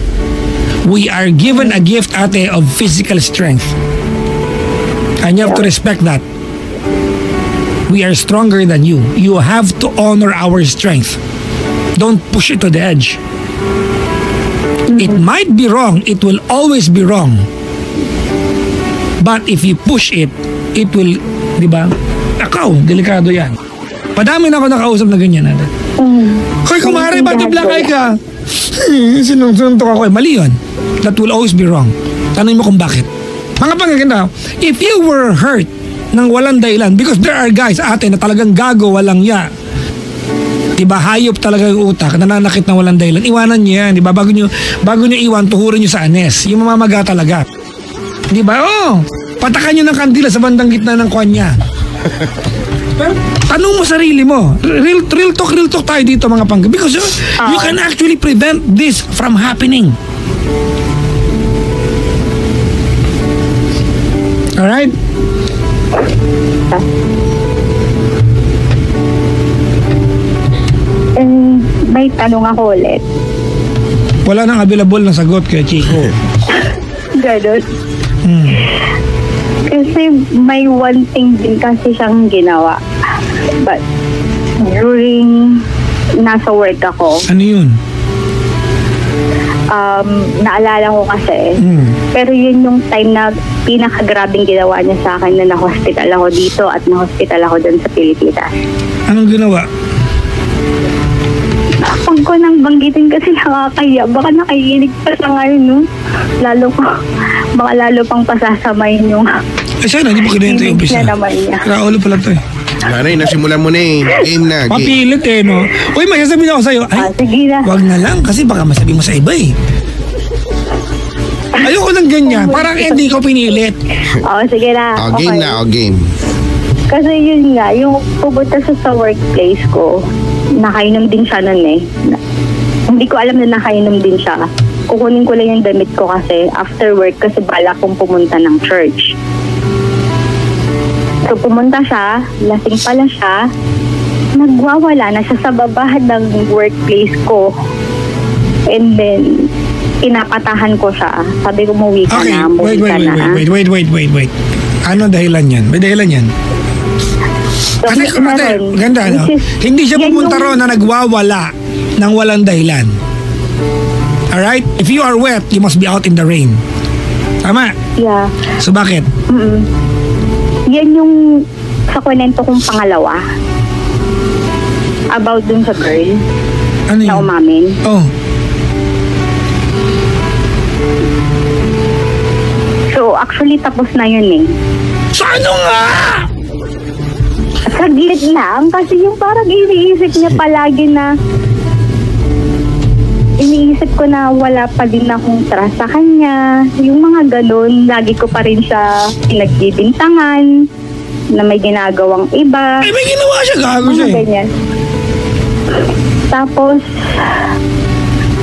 We are given a gift, ate, of physical strength. And you have to respect that. We are stronger than you. You have to honor our strength. Don't push it to the edge. It might be wrong. It will always be wrong. But if you push it, it will, di ba? Akaw, delikado yan. Padami na ako nakausap na ganyan. Hoy, kumare, ba't black eye ka? Sinuntok ako. Mali yun. That will always be wrong. Tanong mo kung bakit. Mga pangaganda, if you were hurt ng walang dahilan, because there are guys, ate, na talagang gago, walang ya. Diba, hayop talaga yung utak, nananakit ng walang dahilan. Iwanan niyo yan, diba? Bago nyo iwan, tuhurin nyo sa anes. Yung mamamaga talaga. Diba? Oh, patakan nyo ng kandila sa bandang gitna ng kwan niya. Pero tanong mo sarili mo. Real talk tayo dito, mga pangga. Because you can actually prevent this from happening. Alright? May tanong ako ulit. Wala nang available na sagot kay Chico. Ganun. Kasi may one thing din kasi siyang ginawa. But during nasa work ako. Ano yun? Naalala ko kasi. Pero yun yung time na pinakagrabing ginawa niya sa akin na na-hospital ako dito at na-hospital ako dun sa Pilipinas. Anong ginawa? Pag ko nang banggitin kasi nakakaya. Baka nakikinig pa sa ngayon, no? Baka lalo pang pasasamayin yung sana, hindi mo kinento yung umpisa. Raulo pala to eh. Nanay, nasimulan mo na eh. Game na. Papilit eh, no? Uy, may sasabihin ako sa'yo. Ay, sige na. wag na lang kasi baka masabi mo sa iba eh. Ayoko ng ganyan. Parang hindi ko pinilit. Sige na. Game na, game. Kasi yun nga, yung pupunta sa workplace ko, nakainom din siya nun eh. Hindi ko alam na nakainom din siya. Kukunin ko lang yung damit ko kasi after work kasi bala kong pumunta ng church. So pumunta siya, lasing pala siya, nagwawala na siya sa babahan ng workplace ko. And then, pinapatahan ko siya. Sabi ko, umuwi ka na, umuwi ka na. Wait. Ano dahilan yan? May dahilan yan? So, kasi, ganda, no? Hindi siya pumunta ron na nagwawala ng walang dahilan. Alright? If you are wet, you must be out in the rain. Tama? Yeah. So, bakit? Yan yung sa kwento kong pangalawa. About dun sa girl. Ano yun? Na umamin. Oh. So, actually, tapos na yun eh. So, ano nga? Saglit lang. Kasi yung parang iniisip niya palagi na iniisip ko na wala pa din akong trust sa kanya. Yung mga ganun, lagi ko pa rin siya pinagbibintangan na may ginagawang iba. Ay, may ginawa siya, gago siya eh. Ganyan. Tapos,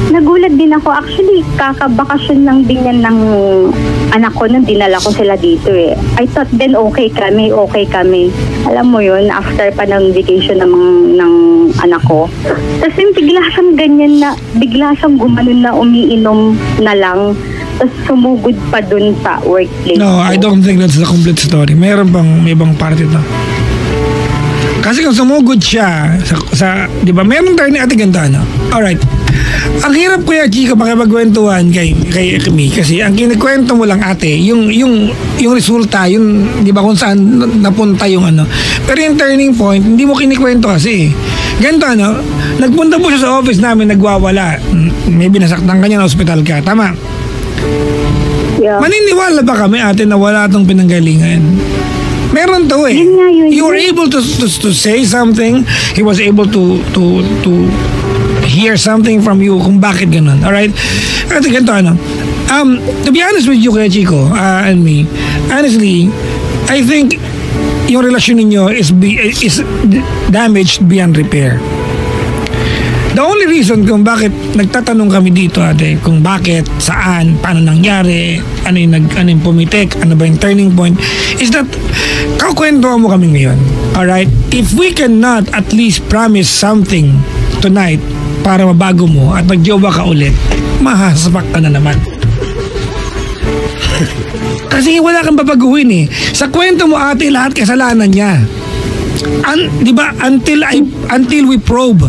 nagulat din ako. Actually, kakabakasyon lang din yan ng anak ko nung dinala ko sila dito eh. I thought then okay kami. Alam mo yun, after pa ng vacation ng anak ko. Tapos yung bigla siyang ganyan na, bigla siyang gumanon na umiinom na lang. Tapos sumugod pa dun sa workplace. No, I don't think that's the complete story. May ibang part ito. Kasi kung sumugod siya di ba, meron tayo ni ate ganito, ano? Alright. Ang hirap kuya Chico makipagkwentuhan kay Amy kasi ang kinikwento mo lang ate, yung resulta, yung di ba kung saan napunta yung ano. Pero yung turning point, hindi mo kinikwento kasi. Ganito ano, nagpunta po siya sa office namin, nagwawala. Maybe nasaktan kanya na ospital ka, tama? Yeah. Maniniwala ba kami ate na wala tong pinanggalingan? Meron to eh. Yun. You were able to say something. He was able to hear something from you kung bakit ganun. Alright? At ganito ano. To be honest with you, Kuya Chico, and me, honestly, I think yung relasyon ninyo is damaged beyond repair. The only reason kung bakit nagtatanong kami dito ate, kung bakit, saan, paano nangyari, ano yung pumitik, ano ba yung turning point, is that kakwentuhan mo kami ngayon. Alright? If we cannot at least promise something tonight para mabago mo at magjowa ka ulit, mahasapak ka na naman. Kasi wala kang babaguhin eh. Sa kwento mo ate, lahat kasalanan niya. Di ba? Until we probe.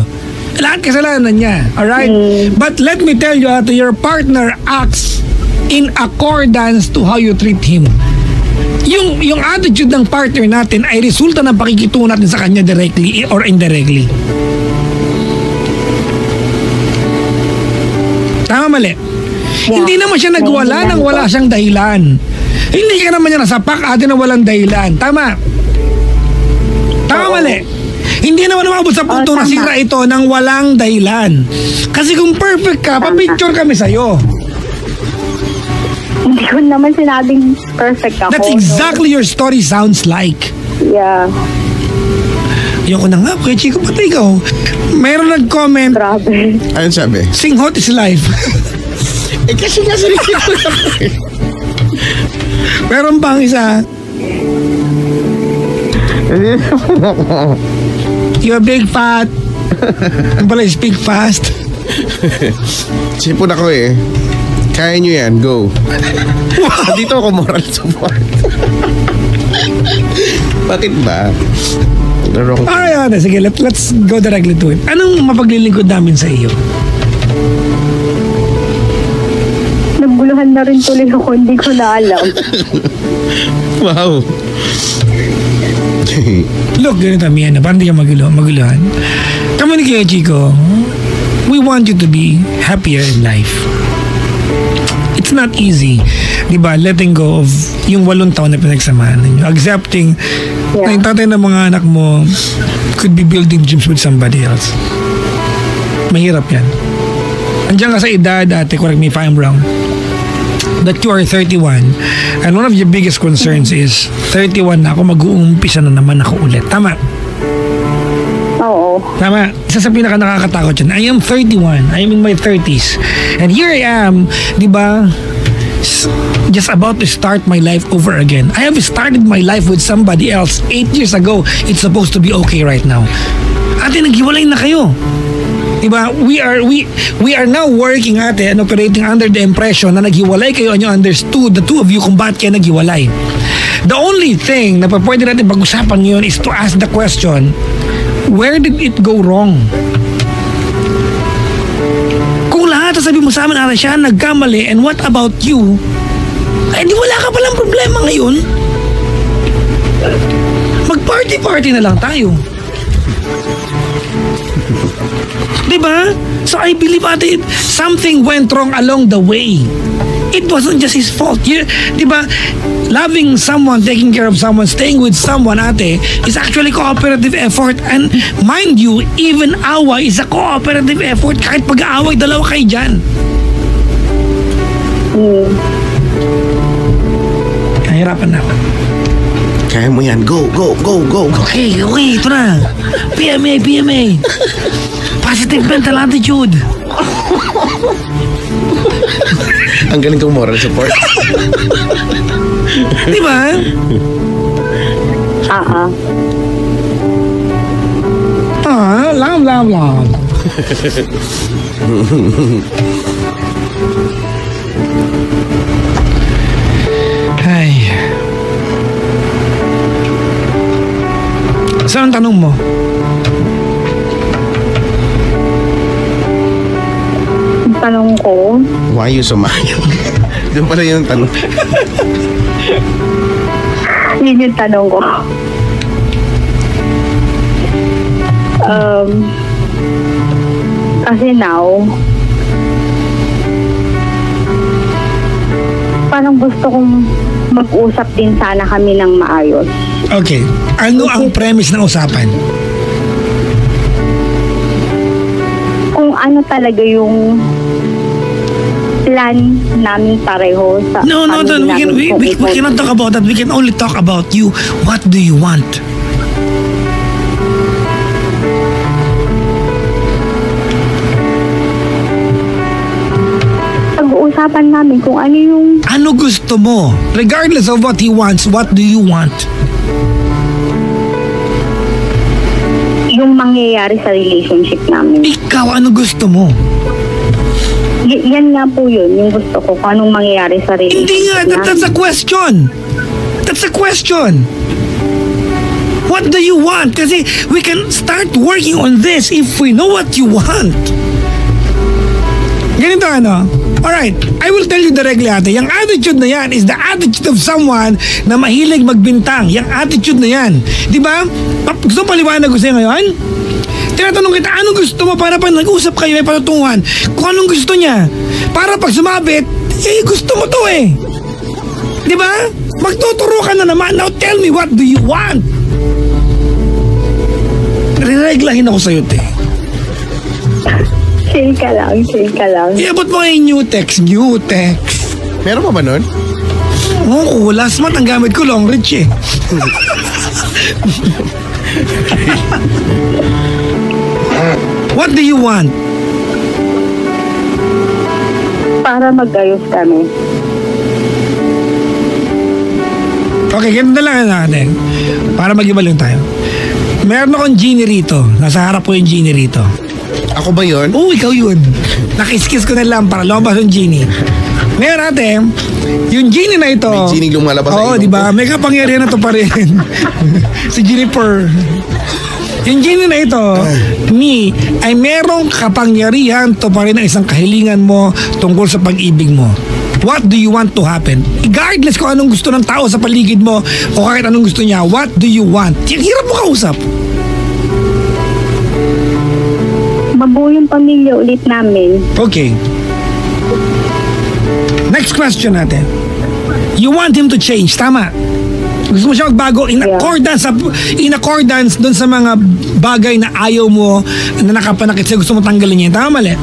Lahat kasalanan niya. Alright? But let me tell you, ate, your partner acts in accordance to how you treat him. Yung attitude ng partner natin ay resulta ng pakikitungo natin sa kanya directly or indirectly. Tama mali? Yeah. Hindi naman siya nagwala nang wala siyang dahilan. Hindi ka naman niya nasapak ate na walang dahilan. Tama? Tama mali? Hindi naman umabot sa punto na sira ito ng walang dahilan. Kasi kung perfect ka, pa-picture kami sa'yo. Hindi ko naman sinabing perfect ako. That's exactly your story sounds like. Yeah. Ayoko na nga, Kuya Chico, pati ikaw. Mayroon nag-comment. Grabe. Ayun sabi. Sing hot is life. Kasi nga sarili ko lang. Meron pang isa. You're big fat. Ang pala speak fast. Sipon ako eh. Kaya nyo yan, go. Wow. Dito ako moral support. Bakit ba? Alright, sige, let's go directly to it. Anong mapaglilingkod namin sa iyo? Naguluhan na rin tuloy ako, hindi ko na alam. Wow. Look, ganito Miana, parang hindi ka maguluhan. Kami ni Kuya Chico, we want you to be happier in life. It's not easy, di ba? Letting go of yung 8 taon na pinagsamahan ninyo. Accepting na yung tatay ng mga anak mo could be building dreams with somebody else. Mahirap yan. Andiyan ka sa edad, ate, correct me if I'm wrong, that you are 31 and one of your biggest concerns is 31 na ako, mag-uumpisa na naman ako ulit. Tama? Oo. Tama. Isa sa pinaka nakakatakot yan. I am 31. I am in my 30s. And here I am, di ba, just about to start my life over again. I have started my life with somebody else 8 years ago. It's supposed to be okay right now. Ate, naghiwalay na kayo. Diba? We are now working ate and operating under the impression na naghiwalay kayo and you understood, the two of you, kung bakit kayo naghiwalay. The only thing na pwede natin pag-usapan ngayon is to ask the question, where did it go wrong? Kung lahat sabi mo sa amin, ate, siya nagkamali, and what about you? Ay, di wala ka palang problema ngayon. Mag-party-party na lang tayo. Diba? So I believe ate, something went wrong along the way. It wasn't just his fault. Diba? Loving someone, taking care of someone, staying with someone, ate, is actually cooperative effort. And mind you, even awa is a cooperative effort. Kahit pag-aaway, dalawa kayo dyan. Nahirapan na ako. Kaya mo yan. Go, go, go, go. Okay, ito na. PMA. Positive mental attitude. Ang galing kong moral support. Di ba? Lam. Ay. Saan ang tanong mo? Ang tanong ko, Why you smile? Doon pala yung tanong. yun yung tanong ko. Kasi now, parang gusto kong mag-usap din sana kami ng maayos. Okay. Ano ang premise ng usapan? Kung ano talaga yung plan namin pareho sa No, family we cannot talk about that. We can only talk about you. What do you want? Pag-uusapan namin kung ano yung Ano gusto mo? Regardless of what he wants, what do you want? mangyayari sa relationship namin. Ikaw, ano gusto mo? Yan nga po yun, yung gusto ko, kung anong mangyayari sa relationship Hindi nga, that's a question. That's a question. What do you want? Kasi we can start working on this if we know what you want. Ganito ano? Alright, I will tell you directly ate, yung attitude na yan is the attitude of someone na mahilig magbintang. Yung attitude na yan. Di ba? Gusto mo paliwanag ko sa'yo ngayon? Tinatanong kita, anong gusto mo para pag nag-usap kayo, may patutunguhan, kung anong gusto niya. Para pag sumabit, eh gusto mo to eh. Di ba? Magtuturo ka na naman. Now tell me, what do you want? Rireglahin ako sa'yo, te. Chill ka lang, chill ka lang. Iabot mo ngayon new text. Meron pa ba nun? Oo, last month ang gamit ko long reach eh. What do you want? Para mag-ayos kami. Okay, ganito na lang natin. Para mag-ibalong tayo. Meron akong genie rito. Nasa harap ko yung genie rito. Ako ba yun? Oo, ikaw yun. Nakiskis ko na lang para lumabas yung genie. Ngayon natin, yung genie na ito. May genie lumalabas sa Oo, ilong di ba? ko. May kapangyarihan na to pa rin. Si Jennifer. Yung genie na ito, ni, ay merong kapangyarihan to pa rin ang isang kahilingan mo tungkol sa pag-ibig mo. What do you want to happen? Regardless kung anong gusto ng tao sa paligid mo o kahit anong gusto niya, what do you want? Hirap mo kausap. Mabuo yung pamilya ulit namin. Okay. Next question natin. You want him to change, tama? Gusto mo siya magbago in accordance dun sa mga bagay na ayaw mo na nakapanakit sa'yo, gusto mo tanggalin niya. Tama, mali?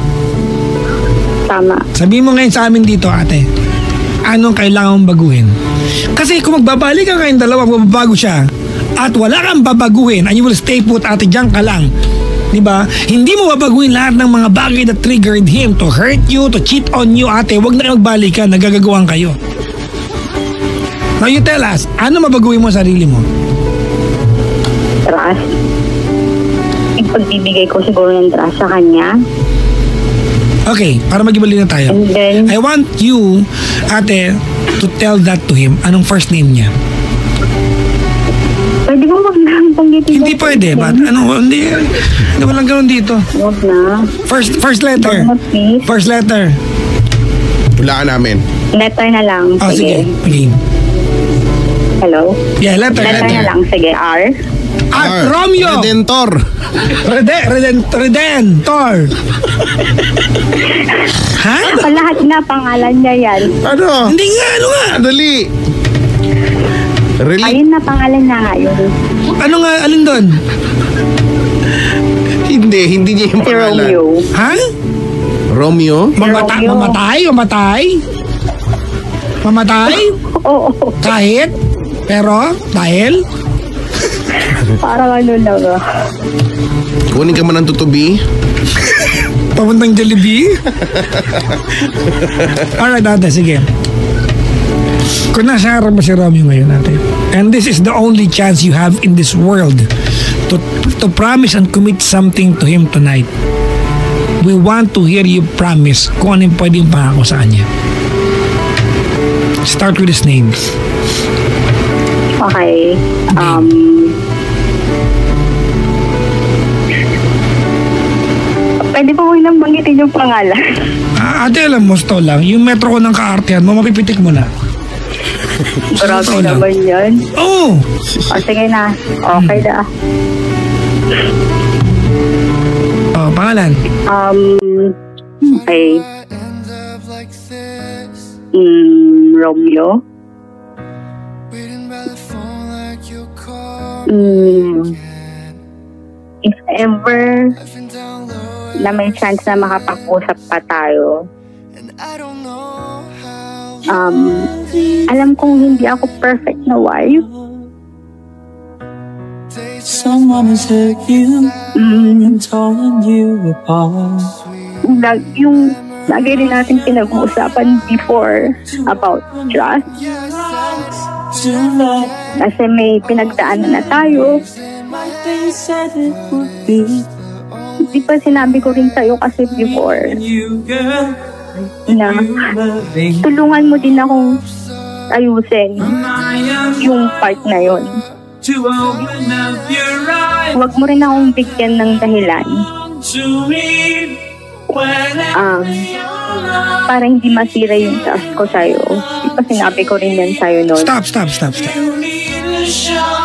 Tama. Sabihin mo ngayon sa amin dito, ate, anong kailangan mong baguhin? Kasi kung magbabalik ka kayong dalawa, magbabago siya, at wala kang babaguhin, and you will stay put, ate, dyan ka lang. Diba? Hindi mo babaguhin lahat ng mga bagay that triggered him to hurt you, to cheat on you, ate, wag na kayo magbalikan, nagagagawan kayo. Now you tell us, ano mabaguhin mo sa sarili mo? Trust. Yung pagbibigay ko siguro ng trust sa kanya. Okay, para mag-ibali na tayo. And then, I want you, ate, to tell that to him. Anong first name niya? pwede mo wag na panggitin. Hindi pwede. Ba't? Ano? Hindi. Hindi walang ganun dito. Wag na. First letter. Wag na, please. First letter. Hulaan namin. Letter na lang. Oh, sige. Okay. Hello? Yeah, letter. Letter na lang. Sige, R. Romeo. Redentor. Redentor. Ha? Lahat na pangalan niya yan. Ano? Hindi nga, ano nga? Dali. Ayun na pangalan niya nga yun. Ano nga, alin doon? Hindi niya yung Si pangalan. Romeo. Ha? Romeo? Romeo. Mamatay? Oo. Kahit? Pero? Dahil? Parang ano lang ah. Kunin ka man ng tutubi. Papuntang Jollibee? Alright, ate, sige. Kung nasa harap mo si Romeo ngayon, ate, and this is the only chance you have in this world to promise and commit something to him tonight. We want to hear you promise kung ano yung pwedeng pangako sa kanya. Start with his names. Okay. Pwede po huwag nang banggitin yung pangalan. Ate, alam mo, sto lang, yung metro ko ng kaartehan mo, mapipitik mo na. Grabe naman yan. Oo. O, sige na. Okay na. Pangalan? Okay. Romeo. If ever na may chance na makapag-usap pa tayo, alam kong hindi ako perfect na wife. Someone has hurt you and torn you apart. Yung lagi rin natin pinag-uusapan before about trust. Kasi may pinagdaanan na tayo. Di ba sinabi ko rin sa'yo kasi before na tulungan mo din akong ayusin yung part na yon. Huwag mo rin akong bigyan ng dahilan para hindi masira yung trust ko sa'yo. Di ba sinabi ko rin yan sa'yo noon? Stop.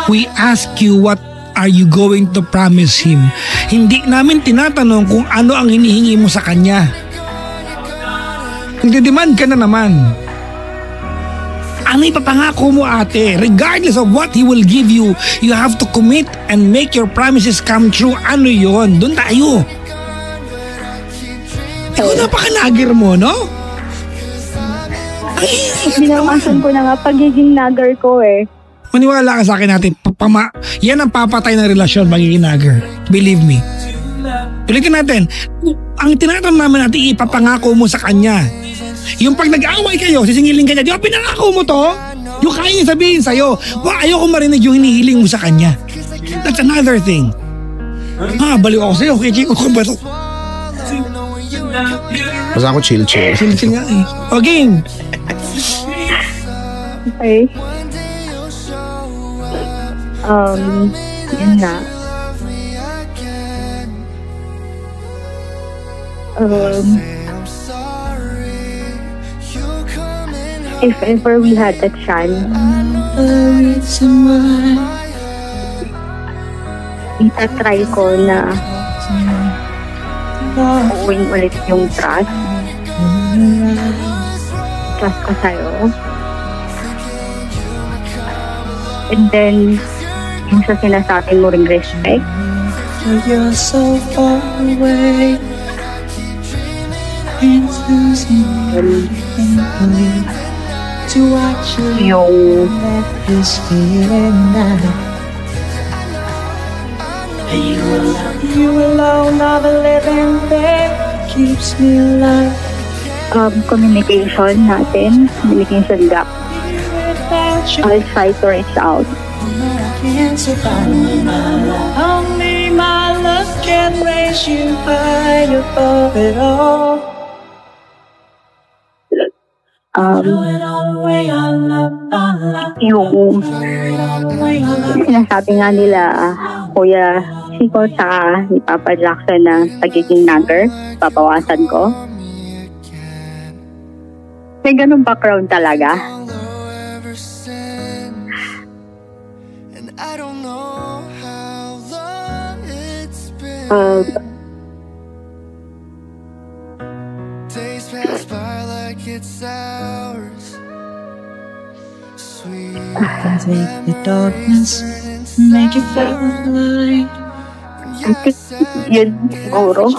We ask you what are you going to promise him? Hindi namin tinatanong kung ano ang hinihingi mo sa kanya. Nagdedemand ka na naman. Ano ipapangako mo, ate? Regardless of what he will give you, you have to commit and make your promises come true. Ano yon? Doon tayo. Ikaw napakanagir mo, no? Binamasan ko na nga pagiging nagger ko eh. Maniwala ka sa akin natin, yan ang papatay ng relasyon, magiging nagger. Believe me. Ulitin natin, ang tinatanong namin natin, ipapangako mo sa kanya. Yung pag nag-aaway kayo, sisingilin ka niya, di ba pinangako mo to? Yung kaya niya sabihin sa'yo, ayoko marinig yung hinihiling mo sa kanya. That's another thing. Baliw ako sa'yo, kaya Chico ko ba ito? Basta ako chill. Chill nga eh. Okay. Okay. Yun na. If ever we had a chance, itatry ko na uuwing ulit yung trust ko sa'yo. And then, yung sa sinasabi mo ring respect. You're so far away. It's losing to watch you let this feeling now. You alone are the living thing keeps me alive. Communication natin, communication gap. I'll try to reach out. Can't survive. Only my love can raise you high above it all. Yung sinasabi nga nila Kuya Chico sa ni Papa Jackson na pagiging nagger, papawasan ko. May ganun background talaga. Days pass by like it's hours. Sweet. Take the darkness, make it feel light. I think yun siguro.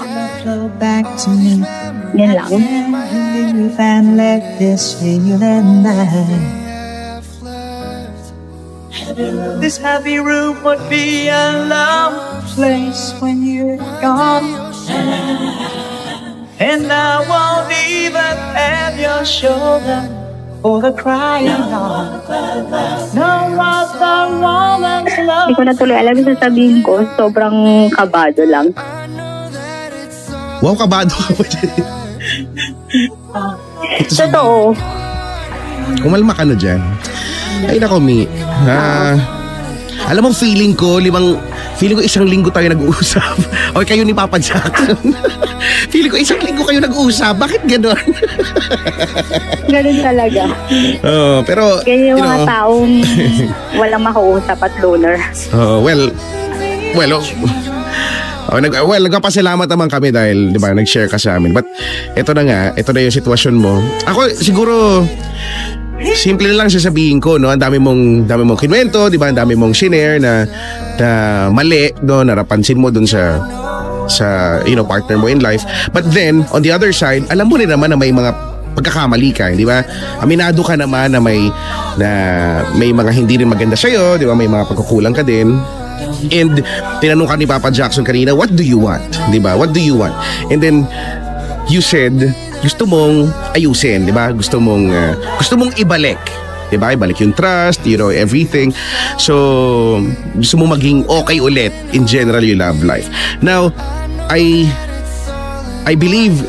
Flow back to me. Yan lang. Leave and let this feeling die. This happy room would be a love place when you're gone. And I won't even have your shoulder for the crying on. No other woman's love. Hindi ko na tuloy alam yung sasabihin ko. Sobrang kabado lang. Wow, kabado ka pa dyan. Totoo. Kumalma ka na dyan. Ay nako, Mi. Alam mo, feeling ko, feeling ko isang linggo tayo nag-uusap. O kayo ni Papa Jackson. Feeling ko isang linggo kayo nag-uusap. Bakit gano'n? Ganun talaga. Pero, Ganyan yung mga taong walang makausap at loner. Nagpapasalamat naman kami dahil, di ba, nag-share ka sa amin. But, ito na yung sitwasyon mo. Ako, siguro, simple na lang sasabihin ko, no? Ang dami mong kinwento, di ba? Ang dami mong shinare na mali, no? Narapansin mo dun sa partner mo in life. But then, on the other side, alam mo rin naman na may mga pagkakamali ka, di ba? Aminado ka naman na may mga hindi rin maganda sa'yo, di ba? May mga pagkukulang ka din. And tinanong ka ni Papa Jackson kanina, what do you want? Di ba? What do you want? And then, you said, gusto mong ayusin, di ba? Gusto mong ibalik. Di ba? Ibalik yung trust, everything. So, gusto mong maging okay ulit in general yung love life. Now, I believe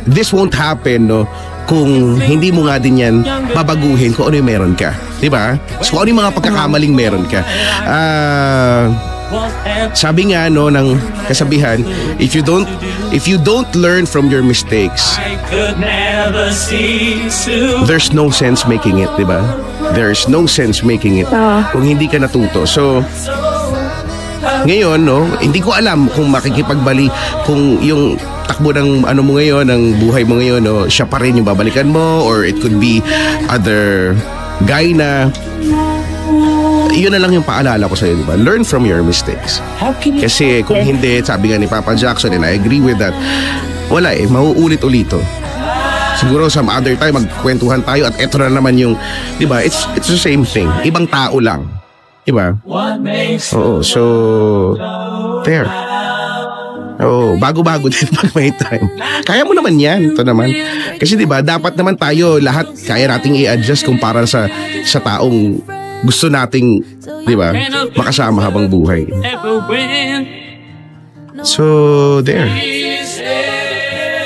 this won't happen, no? Kung hindi mo nga din yan babaguhin kung ano yung meron ka. Diba? So ano yung mga pagkakamaling meron ka. Sabi nga no ng kasabihan, if you don't learn from your mistakes, there's no sense making it, diba? There's no sense making it kung hindi ka natuto. So ngayon, no, hindi ko alam kung makikipagbali, kung yung takbo ng ano mo ngayon, ng buhay mo ngayon, no, siya pa rin yung babalikan mo, or it could be other guy na. Yun na lang yung paalala ko sa'yo, diba? Learn from your mistakes. Kasi kung hindi, sabi nga ni Papa Jackson, and I agree with that, wala mauulit-ulito. Siguro some other time magkwentuhan tayo at eto na naman yung, diba, it's the same thing, ibang tao lang. Diba? Oo, so there. Oo, bago-bago din pag may time. Kaya mo naman yan, ito naman. Kasi diba, dapat naman tayo lahat kaya nating i-adjust kung para sa taong gusto nating, diba, makasama habang buhay. So there.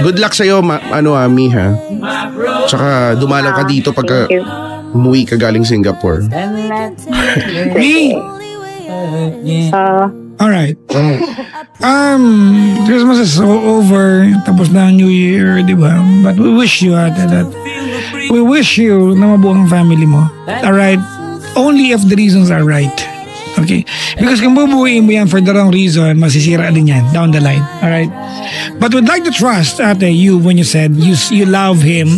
Good luck sa'yo, Miha. Tsaka dumalaw ka dito pagka umuwi ka galing Singapore. Me? Alright. Christmas is over. Tapos na ang New Year, di ba? But we wish you that we wish you na mabuo ang family mo. Alright? Only if the reasons are right. Okay? Because kung bubuuin mo yan for the wrong reason, masisira din yan down the line. Alright? But we'd like to trust, ate, you when you said you love him,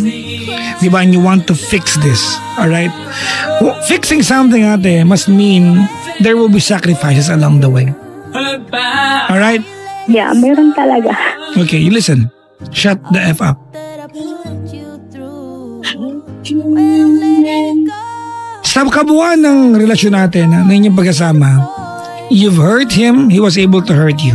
diba, and you want to fix this. Alright? Fixing something, ate, must mean there will be sacrifices along the way. Alright? Yeah, meron talaga. Okay, you listen. Shut the F up. Sa kabuuan ng relasyon natin, ng inyong pagkasama, you've hurt him, he was able to hurt you.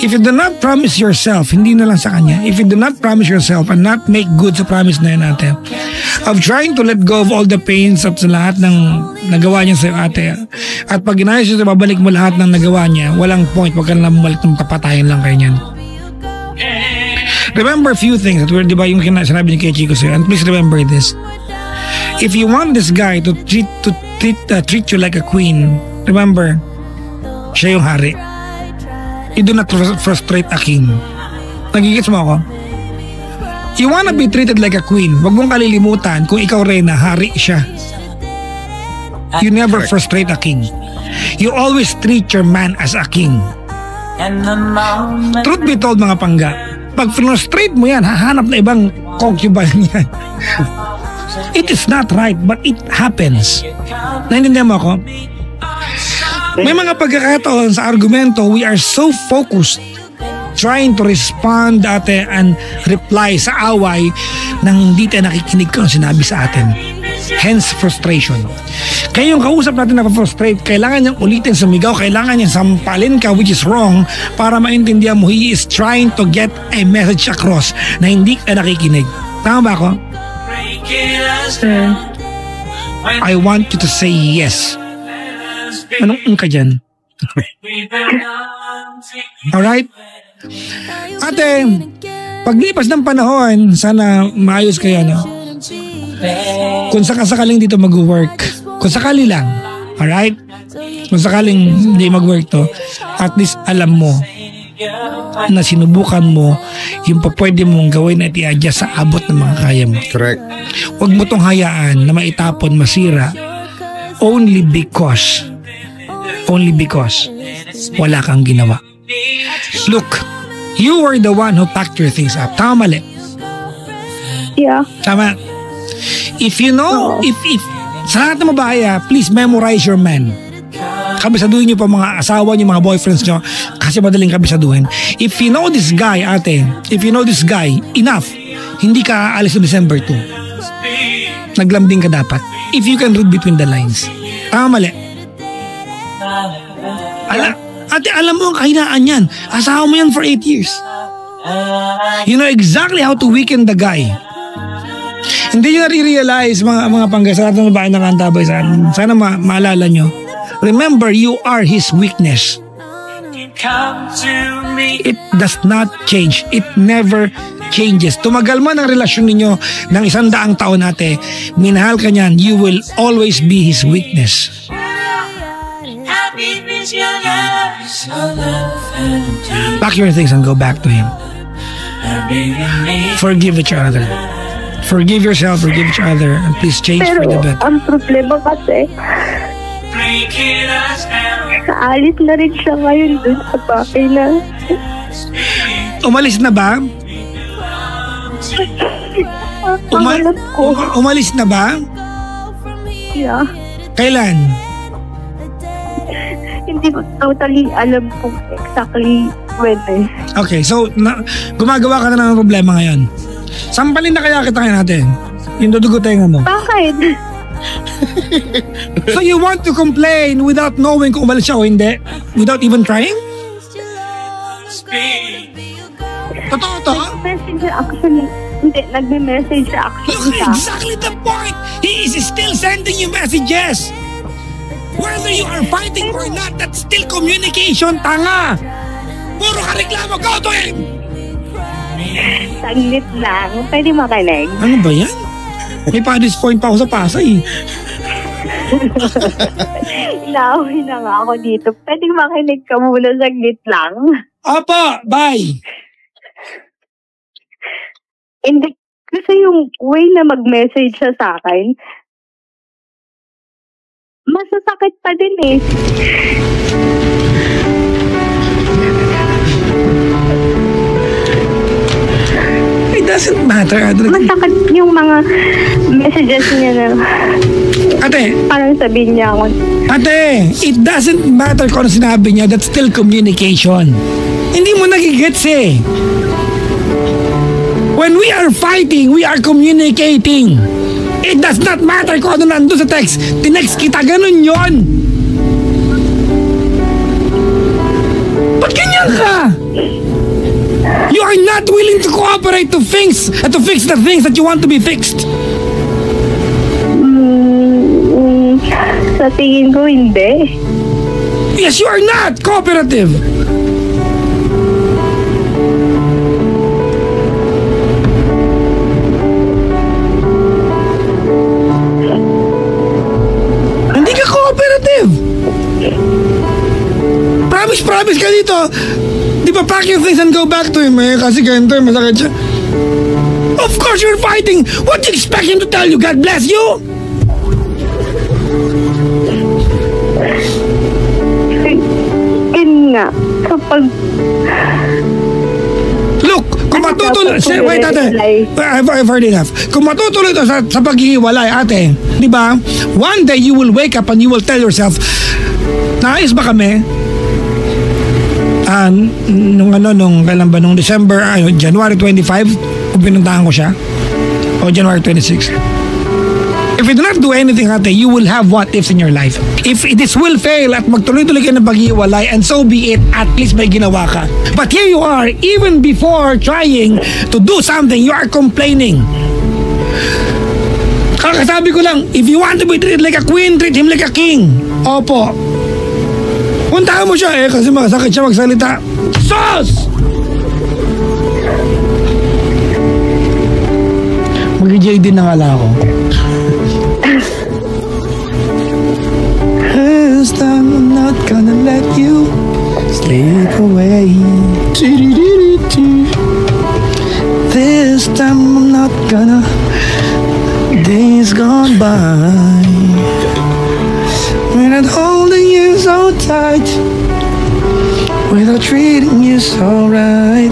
If you do not promise yourself, hindi na lang sa kanya, if you do not promise yourself and not make good sa promise na yun, ate, of trying to let go of all the pains at sa lahat ng nagawa niya sa'yo, ate, at pag inayos ito, babalik mo lahat ng nagawa niya, walang point, wag ka na bumalik ng papatayan lang kayo niyan. Remember a few things, at di ba yung sinabi ni Kay Chico sa'yo, and please remember this. If you want this guy to treat you like a queen, remember, siya yung hari. You do not frustrate a king. Nagigits mo ako? You wanna be treated like a queen, wag mong kalilimutan kung ikaw rin na hari siya. You never frustrate a king. You always treat your man as a king. Truth be told, mga pangga, pag frustrate mo yan, hahanap na ibang concubine yan. It is not right, but it happens. Naintindihan mo ako? May mga pagkakataon sa argumento, we are so focused trying to respond, ate, and reply sa away nang hindi tayo nakikinig kung sinabi sa atin. Hence, frustration. Kaya yung kausap natin na frustrate, kailangan niyang ulitin sumigaw, kailangan niyang sampalin ka, which is wrong, para maintindihan mo, he is trying to get a message across na hindi ka nakikinig. Tama ba ako? I want you to say yes. Anong ka dyan? Alright? Ate, paglipas ng panahon, sana maayos kayo, no? Kung sakasakaling dito mag-work, kung sakali lang, Alright? Kung sakaling hindi mag-work to, at least alam mo na sinubukan mo yung pwede mong gawin at i-adjust sa abot ng mga kaya mo. Correct. Huwag mo tong hayaan na maitapon, masira only because wala kang ginawa. Look, you were the one who packed your things up. Tama, mali? Yeah. Tama. If you know, if sa lahat ng mabaya, please memorize your man. Kabisaduhin nyo pa mga asawa nyo, mga boyfriends nyo, kasi madaling kabisaduhin. If you know this guy, ate, enough, hindi ka aalis noong December 2. Naglambing ka dapat. If you can read between the lines. Tama, mali? Ate, alam mo ang kahinaan yan. Asawa mo yan for 8 years. You know exactly how to weaken the guy. Hindi nyo nare-realize, mga panggas, sa lahat ng babae na kantabay sa atin. Sana maalala nyo. Remember, you are his weakness. It does not change. It never changes. Tumagal man ang relasyon ninyo ng 100 taon ate, minahal ka niyan, you will always be his weakness. Pack your things and go back to him. Forgive each other. Forgive yourself, forgive each other, and please change for the better. Ang problema kasi, naalis na rin siya ngayon dun sa bahay na. Umalis na ba? Pangalap ko. Umalis na ba? Yeah. Kailan? Hindi ko totally alam kung exactly when eh. Okay, so gumagawa ka na ng problema ngayon. Sampalin na kaya kita ngayon natin. Yung dudugotenga mo. Bakit? So you want to complain without knowing kung umalis siya o hindi? Without even trying? Totoo to? Nag-message siya actually. Hindi, nagme-message siya actually. Look, exactly the point! He is still sending you messages! Whether you are fighting or not, that's still communication, tanga! Puro ka reklamo, go to him! Saglit lang. Pwede makinig. Ano ba yan? May pa-this point pa ako sa Pasay. Inaaway na nga ako dito. Pwede makinig ka muna, saglit lang. Apa, bye! Hindi, kasi yung way na mag-message siya sa akin, masasakit pa din eh. It doesn't matter. Masakit yung mga messages niya na Ate, parang sabihin niya ako. Ate, it doesn't matter kung ano sinabi niya, that's still communication. Hindi mo nagigets eh. When we are fighting, we are communicating. It does not matter kung ano nandun sa text. Tinext kita, ganun yon. Ba't ganyan ka? You are not willing to cooperate to fix the things that you want to be fixed. Sa tingin ko, hindi. Yes, you are not cooperative. Hindi ka cooperative. Promise ka dito. Di ba pack your things and go back to him eh? Kasi ganito, masakit siya. Of course you're fighting. What do you expect him to tell you? God bless you? Yun nga, kapag... Look, kung matutuloy... Wait, ate. I've heard enough. Kung matutuloy ito sa paghihiwalay, ate, di ba? One day you will wake up and you will tell yourself, naayos ba kami? Nung December, January 25, kung pinuntahan ko siya, o January 26. If you do not do anything, ate, you will have what ifs in your life. If this will fail at magtuloy-tuloy ka na paghiwalay, and so be it, at least may ginawa ka. But here you are, even before trying to do something, you are complaining. Kakasabi ko lang, if you want to be treated like a queen, treat him like a king. Opo. Puntahan mo siya kasi masakit siya magsalita. Sos! Mag-JD na nga lang ako. This time I'm not gonna let you slip away. This time I'm not gonna. Days gone by without holding you so tight, without treating you so right.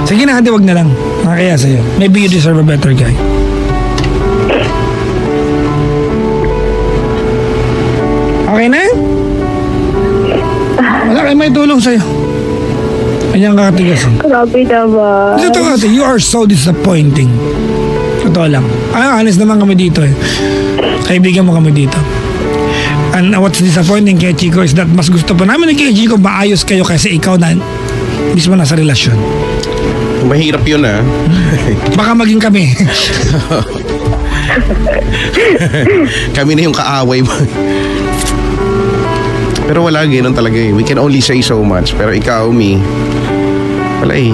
Sige na, ate, wag na lang. Nakakaya sa'yo. Maybe you deserve a better guy. Okay na? Wala kayo may tulong sa'yo. Kanyang kakatigasin. Grabe naman. Ito kasi, you are so disappointing. Totoo lang. Honest naman kami dito eh. Kaibigan mo kami dito. And what's disappointing kay Chico is that mas gusto pa namin kay Chico maayos kayo kasi ikaw na mismo nasa relasyon. Mahirap yun Baka maging kami. Kami na yung kaaway mo. Pero wala, ganoon talaga eh. We can only say so much. Pero ikaw, me, wala eh.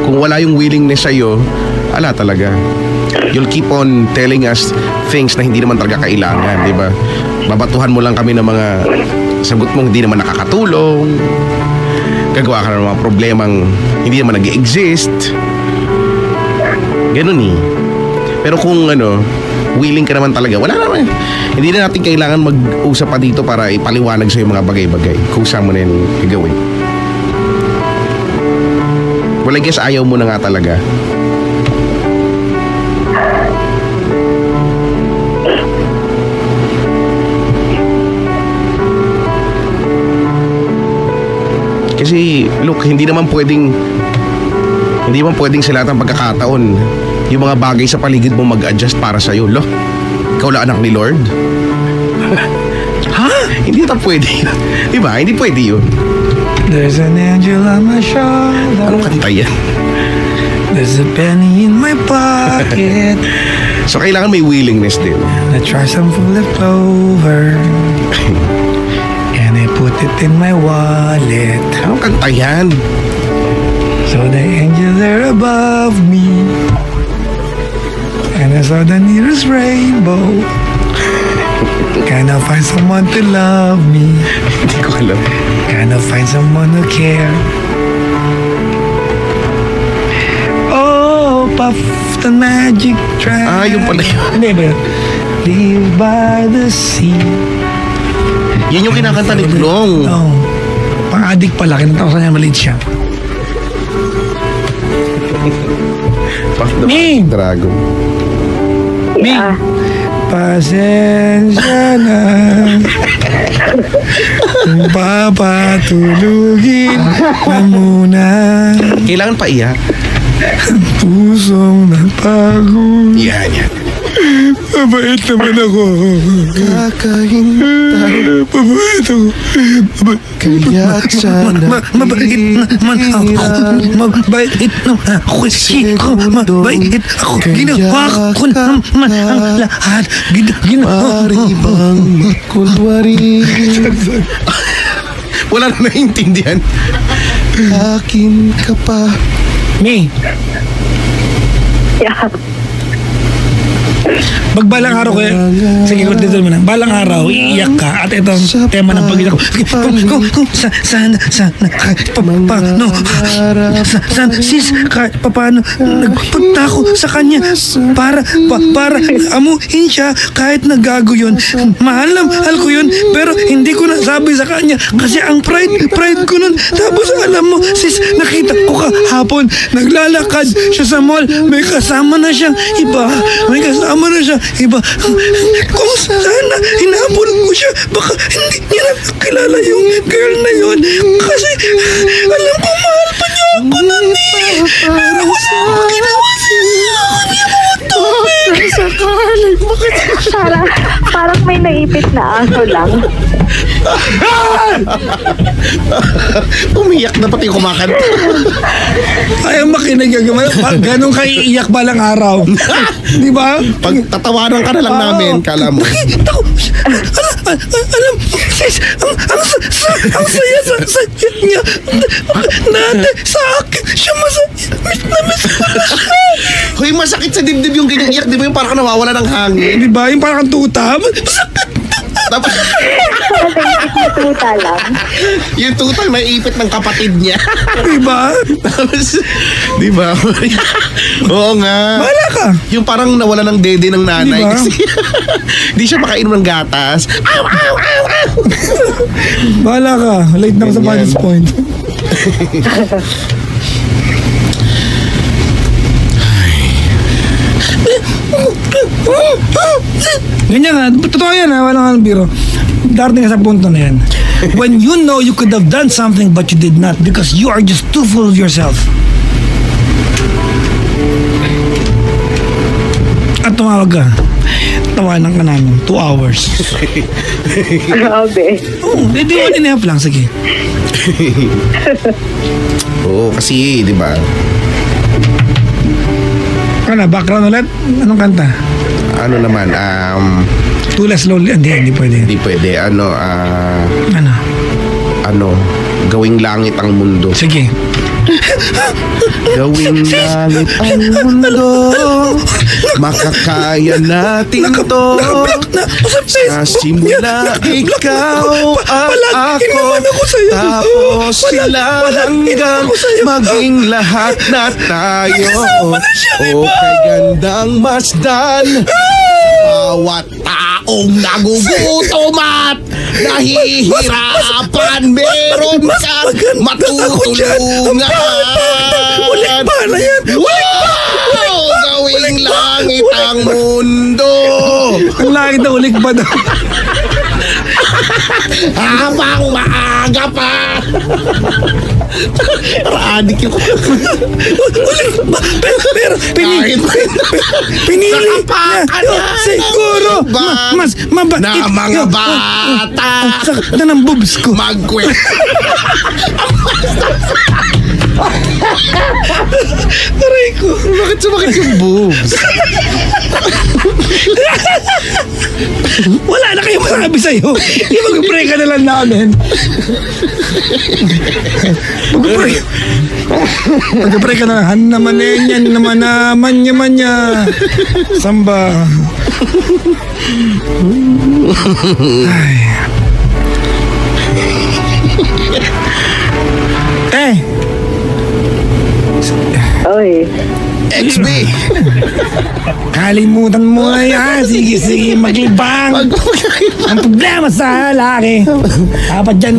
Kung wala yung willingness sa'yo, wala talaga. You'll keep on telling us things na hindi naman talaga kailangan, di ba? Babatuhan mo lang kami ng mga sagot mong hindi naman nakakatulong. Gagawa ka ng mga problemang hindi naman nag-exist. Ganun eh. Pero kung willing ka naman talaga, wala naman. Hindi na natin kailangan mag-usap pa dito para ipaliwanag sa yung mga bagay-bagay. Kusa mo na yung gagawin. Well, I guess ayaw mo na nga talaga. Kasi, look, hindi naman pwedeng sa lahat ng pagkakataon yung mga bagay sa paligid mo mag-adjust para sa'yo. Lo, ikaw lang anak ni Lord? Ha? Hindi ito pwede yun. Diba? Hindi pwede yun. There's an angel on my shoulder. Anong kanta yan? There's a penny in my pocket. So, kailangan may willingness din. I try some full of clover. And I put it in my wallet. Anong kanta yan? So the angel there above me, and I saw the nearest rainbow. Can I find someone to love me? Hindi ko alam. Can I find someone who care? Oh, puff the magic train. Yung pala yun. Hindi ba yun? Live by the sea. Yan yung kinakanta ni Plong. Oo. Pang-addict pala. Kinanta ko sa niya maliit siya. Me! Dragon. Me! Pasensya na kung papatulugin na muna. Kailangan pa iyak. Pusong napagod. Yan. Mabait naman ako. Kakahintay. Mabait ako. Kaya't sana Mabait naman ako. Mabait naman ako. Chico, mabait ako. Ginawa ko naman ang lahat. Maribang makulwari. Wala na naiintindihan. Akin ka pa. Me. Yeah. Balang araw ko, sige, dito mo na. Balang araw, iiyak ka at ito ang tema ng pag-iyak ko. Kung sana, kahit paano, sis, kahit paano, nagpunta ako sa kanya para amuhin siya kahit nagago yun. Mahal ko yun, pero hindi ko nasabi sa kanya kasi ang pride ko nun. Tapos alam mo, sis, nakita ko kahapon, naglalakad siya sa mall, may kasama na siyang iba. Kung sana hinabol ko siya, baka hindi niya nakilala yung girl na yun. Kasi alam ko mahal pa niya ako nun eh. Pero wala ako ginawa siya. Hindi mo matubig. Parang may naipit na aso lang. Umiyak na pati kumakanta. Ayaw makinig ang Ganun kayo iiyak balang araw. Di ba? Pag tatawanan ka na lang namin, kala mo. Alam, sis, ang saya sa niya. Dati sa akin, siya masaya. Miss ko na siya. Hoy, masakit sa dibdib yung ganyan iyak. Di ba yung parang nawawala ng hangin? Di ba? Yung parang tuta. Tapos, Tuta lang. yung tutang may ipit ng kapatid niya. Di ba? Tapos, di ba? Oo nga. Bahala ka. Yung parang nawala ng dede ng nanay Di ba? kasi di siya makainom ng gatas. Aw, aw, aw, aw. Bahala ka. Late na ako sa Ganyan. Paddy's Point. Ganyan nga. Totoo yan ha. Walang biro. Darating ka sa punto na yan. When you know you could have done something but you did not because you are just too full of yourself. At tumawag ka. Tawanan ka namin. 2 hours. Grabe. Oh, edi 1.5 lang. Sige. Oo, kasi, di ba? Ano, background ulit? Anong kanta? Ano naman, Too Less Lonely? Hindi pwede. hindi pwede, Ano? gawing langit ang mundo. Sige. Gawing langit ang mundo, makakaya natin to. Sa simula, ikaw at ako, tapos sila hanggang maging lahat na tayo. O kay gandang masdan, bawat taong nagugutom at nahihirapan, meron kang matutulungan. Ulit ba na yan? Wow! Gawing langit ang mundo. Ang langit na ulit ba daw? Habang maaga pa. Adik yung Pero pinili na siguro mas mabait na mga bata sakit na ng boobs ko. magkwet. Aray ko. Bakit sumakit yung boobs? Wala na kayo masabi sa'yo. Mag-pray ka na lang namin. Mag-pray ka na lang. Han naman yan naman niya. Samba. Ay. Oy. XB. Kalimutan mo na yan. Sige, maglibang. Ang problema sa lalaki. Dapat dyan.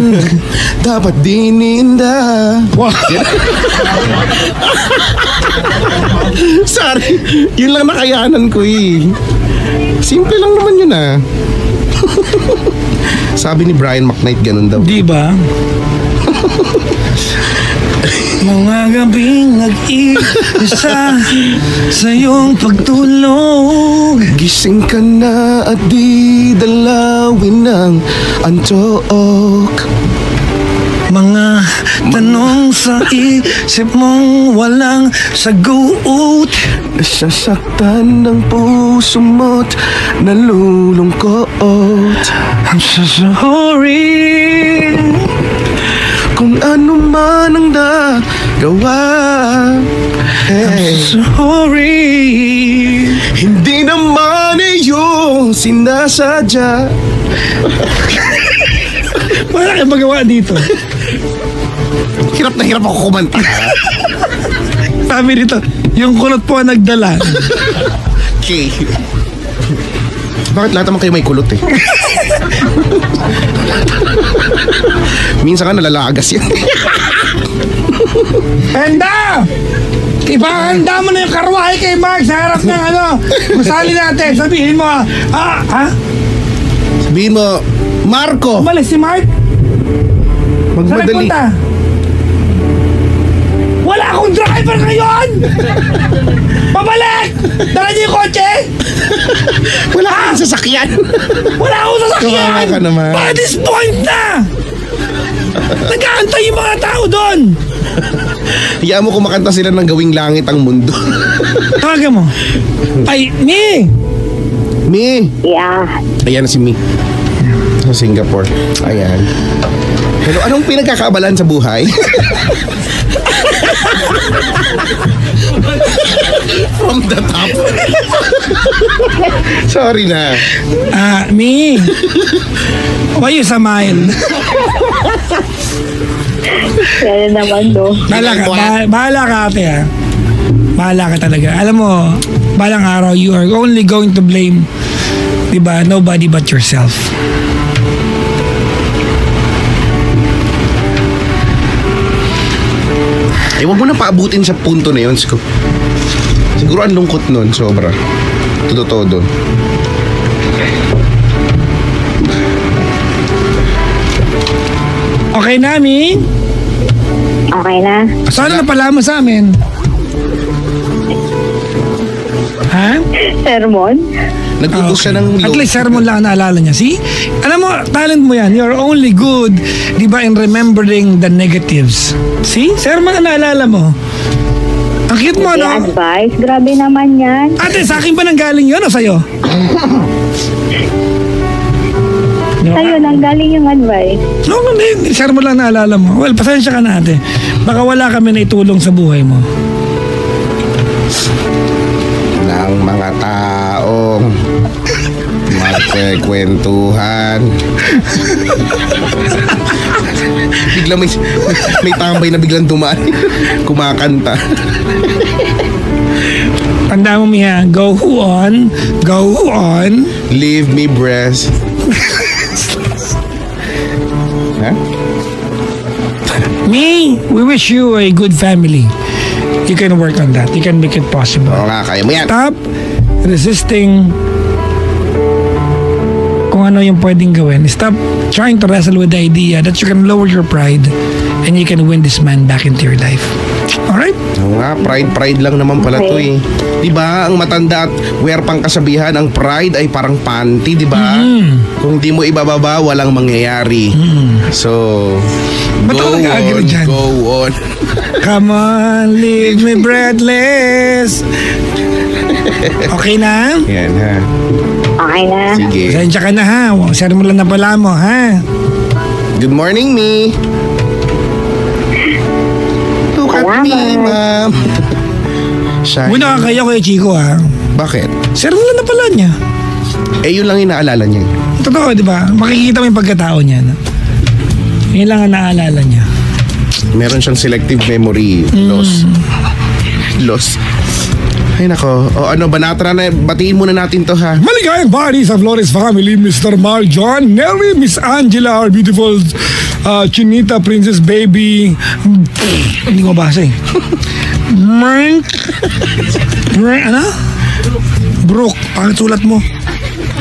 Dapat dininda. Wow. Sorry. Yun lang nakayanan ko eh. Simple lang naman yun ah. Sabi ni Brian McKnight ganun daw. Di ba? Mga gabing nag-iisa sa iyong pagtulog. Gising ka na at di dalawin ng antok. Mga tanong sa isip mong walang sagot. Nasasaktan ng puso mo't nalulungkot. I'm so sorry kung ano man ang nagawa. I'm sorry. Hindi naman iyong sinasadya. Wala kang magawa dito. Hirap na hirap ako kumanta. Sabi dito, yung kulot po ang nagdala. Okay. Bakit lahat naman kayo may kulot eh? Minsan ka nalalagas yan. Handa! Ipahanda mo na yung karwahe kay Mark sa harap ng masali natin. Sabihin mo, Sabihin mo, Marco, umalis si Mark? Saan magmadali. nagpunta? Wala akong driver ngayon! Pabalik! Dala niyo yung kotse? Wala kang sasakyan. Wala akong sasakyan! Kawawa ka naman. By this point na! Nag-aantay yung mga tao doon! Hayaan mo kumakanta sila ng Gawing Langit ang Mundo. Tawagan mo. Ay, Mi! Mi! Yeah. Ayan si Mi. Sa Singapore. Ayan. Pero anong pinagkakaabalan sa buhay? From the top. Sorry na. Mi! Why you smile? Yan naman, no? Bahala ka ate ha. Bahala ka talaga. Alam mo, balang araw you are only going to blame, diba, nobody but yourself. Huwag mo na paabutin sa punto na yun. Siguro ang lungkot nun, sobra. Totoo doon. Okay na, Mi? Okay na. Sana napala mo sa amin. Ha? Sermon? Nagpupus siya ng At least sermon lang ang naalala niya. See? Alam mo, talent mo yan. You're only good, di ba, in remembering the negatives. See? Sermon ang naalala mo. Ang cute mo, no? Advice? Grabe naman yan. Ate, sa akin ba nang galing yun o sa'yo? Sa'yo, nanggaling yung advice. No, sermon lang naalala mo. Well, pasensya ka na, ate. Baka wala kami na itulong sa buhay mo. Ng mga taong magkikwentuhan. Biglang may tambay na biglang dumaan. Kumakanta. Tanda mo, Mia, go on. Go on. Leave me breast. Huh? Me, we wish you a good family. You can work on that. You can make it possible. Oo nga, kaya mo yan. Stop resisting kung ano yung pwedeng gawin. Stop trying to wrestle with the idea that you can lower your pride and you can win this man back into your life. Alright? Oo nga, pride lang naman pala to eh. Diba, ang matanda at wear pang kasabihan, ang pride ay parang panty, diba? Kung di mo ibababa, walang mangyayari. So, Ba't ako nag-agree dyan? Go on. Come on, leave me breathless. Okay na? Yan ha. Okay na. Sige. Pasensya ka na ha. Sir mo lang na pala mo ha. Good morning, me. Look at me, ma'am. Muna ka kayo kay Chico ha. Bakit? Sir mo lang na pala niya. Yun lang yung naalala niya. Totoo, di ba? Makikita mo yung pagkatao niya. No? Yun lang ang naalala niya. Meron siyang selective memory loss. Ay nako. O ano, banata na, batiin muna natin to ha. Maligayang party sa Flores family, Mr. Mar John, Nelly, Miss Angela, our beautiful Chinita Princess Baby. Hindi ko basa eh. Ano? Brooke, pangit sulat mo.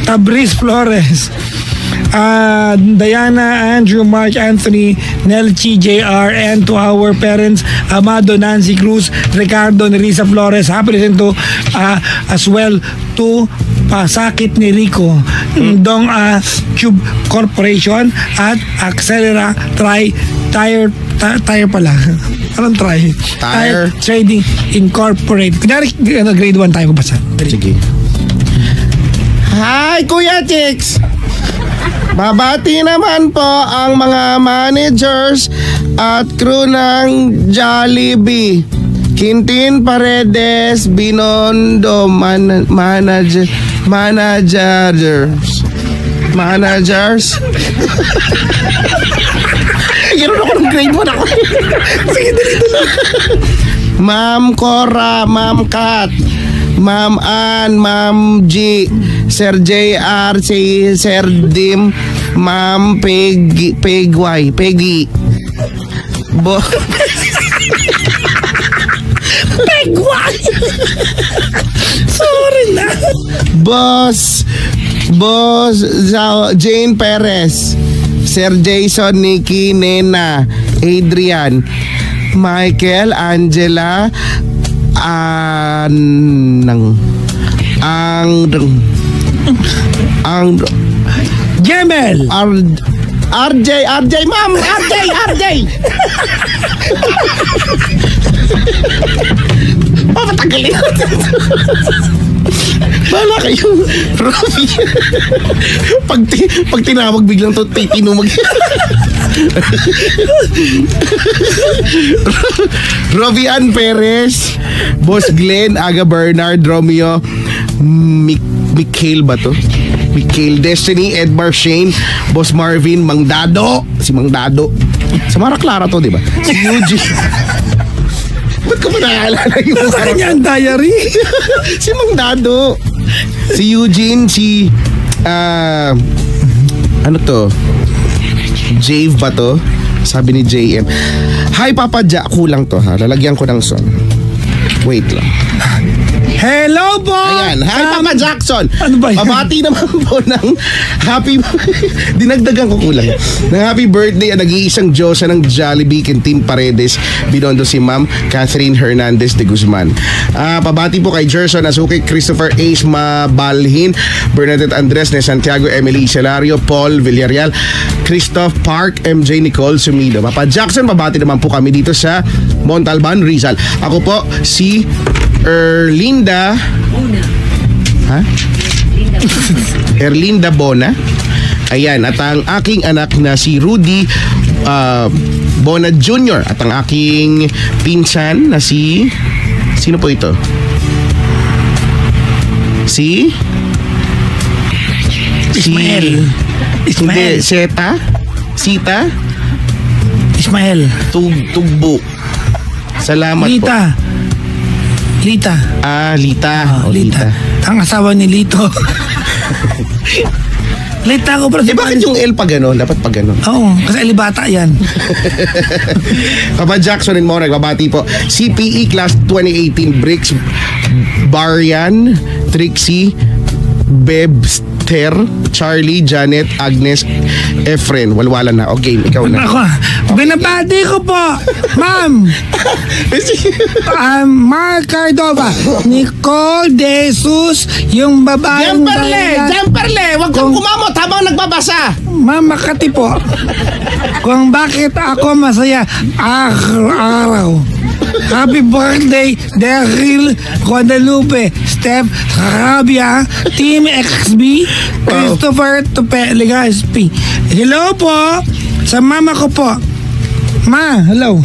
Tabriz Flores. Diana, Andrew, Mark, Anthony, Nelchi, JR, and to our parents, Amado, Nancy Cruz, Ricardo, Nerissa Flores, happy listen to as well to Pasakit ni Rico, Dong Cube Corporation at Accelera Tire pala. Anong try? Tire Trading Incorporated. Kunyari, grade 1 tayo basa. Sige. Hi, Kuya Chicks! Babati naman po ang mga managers at crew ng Jollibee. Quintin Paredes, Binondo, managers. Ganoon ako ng grade 1 ako. Sige, dito lang. Ma'am Cora, Ma'am Kat, Ma'am Ann, Ma'am G, Sir JR, si Sir Dim, Ma'am Peggy, Peggy. Pegway! Sorry na. Boss Jane Perez, Sir Jason, Nikki, Nena, Adrian, Michael, Angela, Gemel, RJ, ma'am! RJ! Matagal yun. Bala kayo, Robbie. Pag tinawag biglang to, tinumag. Robbie Ann Perez, Boss Glenn, Aga Bernard, Romeo, Mikhail ba to? Mikhail, Destiny, Edmar Shane, Boss Marvin, Mang Dado. Si Mang Dado. Sa Mara Clara to, di ba? Si Eugene. Ba't ko ba naaalala yung Sa kanya ang diary. Si Mang Dado. Si Eugene, si ano to? Jave ba to? Sabi ni JM. Hi Papa Ja, kulang to ha. Lalagyan ko ng song. Wait lang. Hello po! Ayan, hi Papa Jackson. Ano ba yan? Pabati naman po ng happy dinagdagan ko kulang. Ng happy birthday ang nag-iisang Diyosa ng Jollibee Quintin Paredes. Binondo si Ma'am Catherine Hernandez de Guzman. Pabati po kay Gerson Azuki, Christopher Ace Mabalhin, Bernadette Andres de Santiago, Emily Celario, Paul Villarreal, Christoph Park, MJ Nicole Sumido. Papa Jackson, pabati naman po kami dito sa Montalban, Rizal. Ako po si Erlinda Erlinda Bona. Ayan, at ang aking anak na si Rudy Bona Jr. At ang aking pinsan na si... Sino po ito? Si Ismael. Hindi, Sita Ismael. Tugbo. Salamat Lita. po. Lita. Lita. Lita. Ang asawa ni Lito. Lita ko pero... Bakit yung L pa gano'n? Dapat pa gano'n. Oo, kasi alibata yan. Papa Jackson and Monarch, babati po. CPE Class 2018 Bricks, Barian, Trixie, Bebster, Charlie, Janet, Agnes, Efren. Walwalan na. Okay, ikaw na. Ako, binabati ko po, Ma'am. Mark Cardova, Nicole De Jesus, yung babaeng Jemperle! Huwag kang kumamot habang nagbabasa. Ma'am Makati po. Kung bakit ako masaya araw. Happy birthday, Daryl Guadalupe, Steph Rabia, Team XB, Christopher Legazpi. Hello po sa mama ko po. Ma, hello.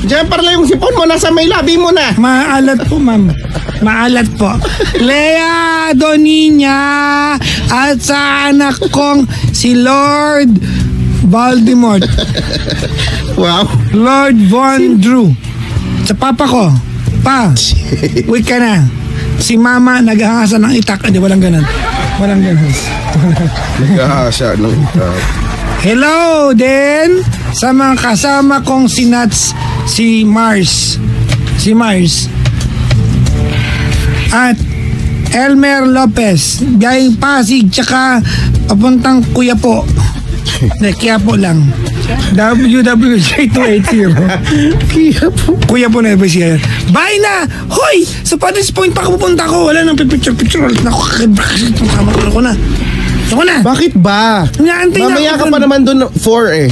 Jemperle, yung sipon mo nasa may labi mo na. Maalat po, ma'am. Maalat po. Lea Doninya at sa anak kong si Lord Voldemort. Wow. Lord Von Drew. Sa papa ko, pa, wait ka na. Si mama naghahasa ng itak. Hindi, walang ganun. Walang ganun. Naghahasa ng itak. Hello din sa mga kasama kong si Nats, si Mars. Si Mars. At Elmer Lopez, gayeng Pasig, tsaka papuntang Kuyapo. Kuyapo lang. WWJ280. Kuyapo na ba siya? Bye na! Hoy! Sa Padres Point pa pupunta ko. Wala nang picture-picture. Ako na. Ako na. Bakit ba? Inaantay na Mamaya ako ka pa dun. naman doon 4 eh.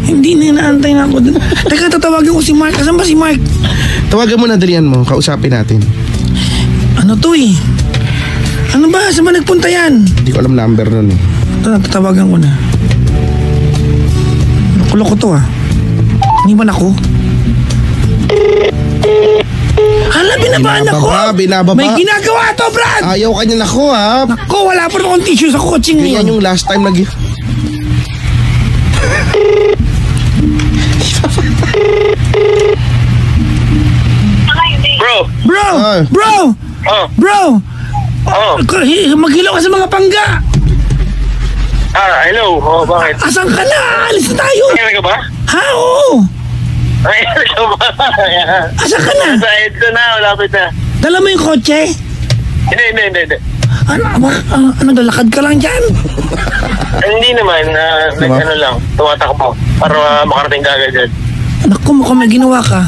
Hindi na inaantay na ako dun. Teka, tatawagin ko si Mark. Asan ba si Mark? Tawagan mo na, dalian mo. Kausapin natin. Ano to eh? Ano ba? Saan ba nagpunta yan? Hindi ko alam number nun eh. Ito na, tatawagan ko na. Nakulo ko to ah. Hindi ba ako? Hala, binabaan ako. Binababa. May ginagawa to, Brad! Ayaw kanya nako ha. Nako, wala pa akong tissue sa coaching Ganyan ngayon. yung last time nag... Bro! Bro! Oh. Bro! Oh. Maghilaw ka sa mga pangga! Hello. Bakit? Asan ka na? Alis na tayo! Kailan ka ba? Ha, oo! Kailan ka ba? Asan ka na? Sa EDSA na, malapit na. Dala mo yung kotse? Hindi. Naglalakad ka lang dyan? Hindi naman, ano lang, tumatakbo para makarating ka agad dyan. Naku, mukhang may ginawa ka.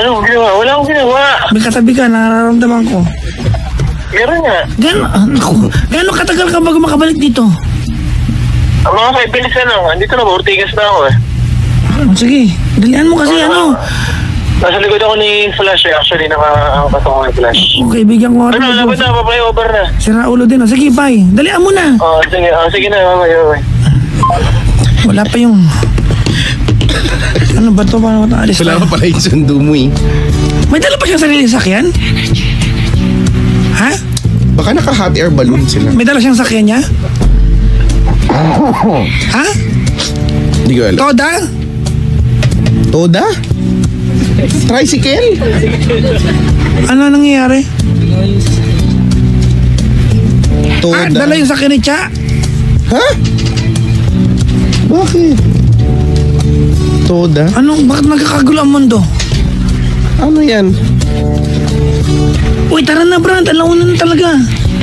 Ano ginawa? Wala akong ginawa. May katabi ka, nararamdaman ko. Meron nga. Gano'ng katagal ka bago makabalik dito? Mga 5 minutes na lang. Andito na ba? Ortigas na ako eh. Sige, dalian mo kasi ano. Nasa likod ako ni Flash eh. Actually, nakakapasok ako ni Flash. Okay, bigyan ko. Ano, labad na. Papay-over na. Sira ulo din. Sige, bye. Dalian mo na. Sige na. Okay. Wala pa yung... Ano ba ito? Paano mataalis Wala pa pala yung sundo mo eh. May dala pa siyang sarili sakyan? Ha? Baka naka-hot air balloon sila. May dala siyang sakyan niya? Ha? Hindi ko alam. Toda? Tricycle? Ano nangyayari? Toda? Dala yung sakyan ni Cha? Ha? Bakit? Toda? Bakit nagkakagulo ang mundo? Ano yan? Uy, tara na Brad, alauna na talaga.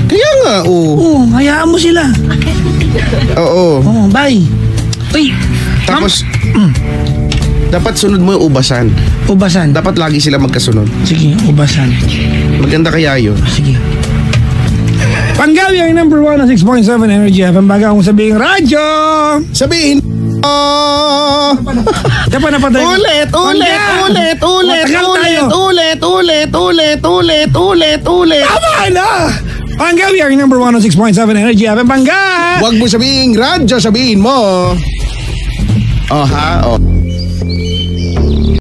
Kaya nga, Oo, hayaan mo sila. Oo. Bye. Uy, Tapos, dapat sunod mo yung ubasan. ubasan. Dapat lagi sila magkasunod. Sige, ubasan. Maganda kaya yun. Sige. Panggawi ang number 1 na 6.7 Energy FM. Baga akong sabihin, radyo! Sabihin, Dapat napatay. ulit. Tama na! Panggawi ang number 1 na 6.7 Energy FM. Pangga! Huwag mo sabihin radyo, sabihin mo. Oh ha? Oh.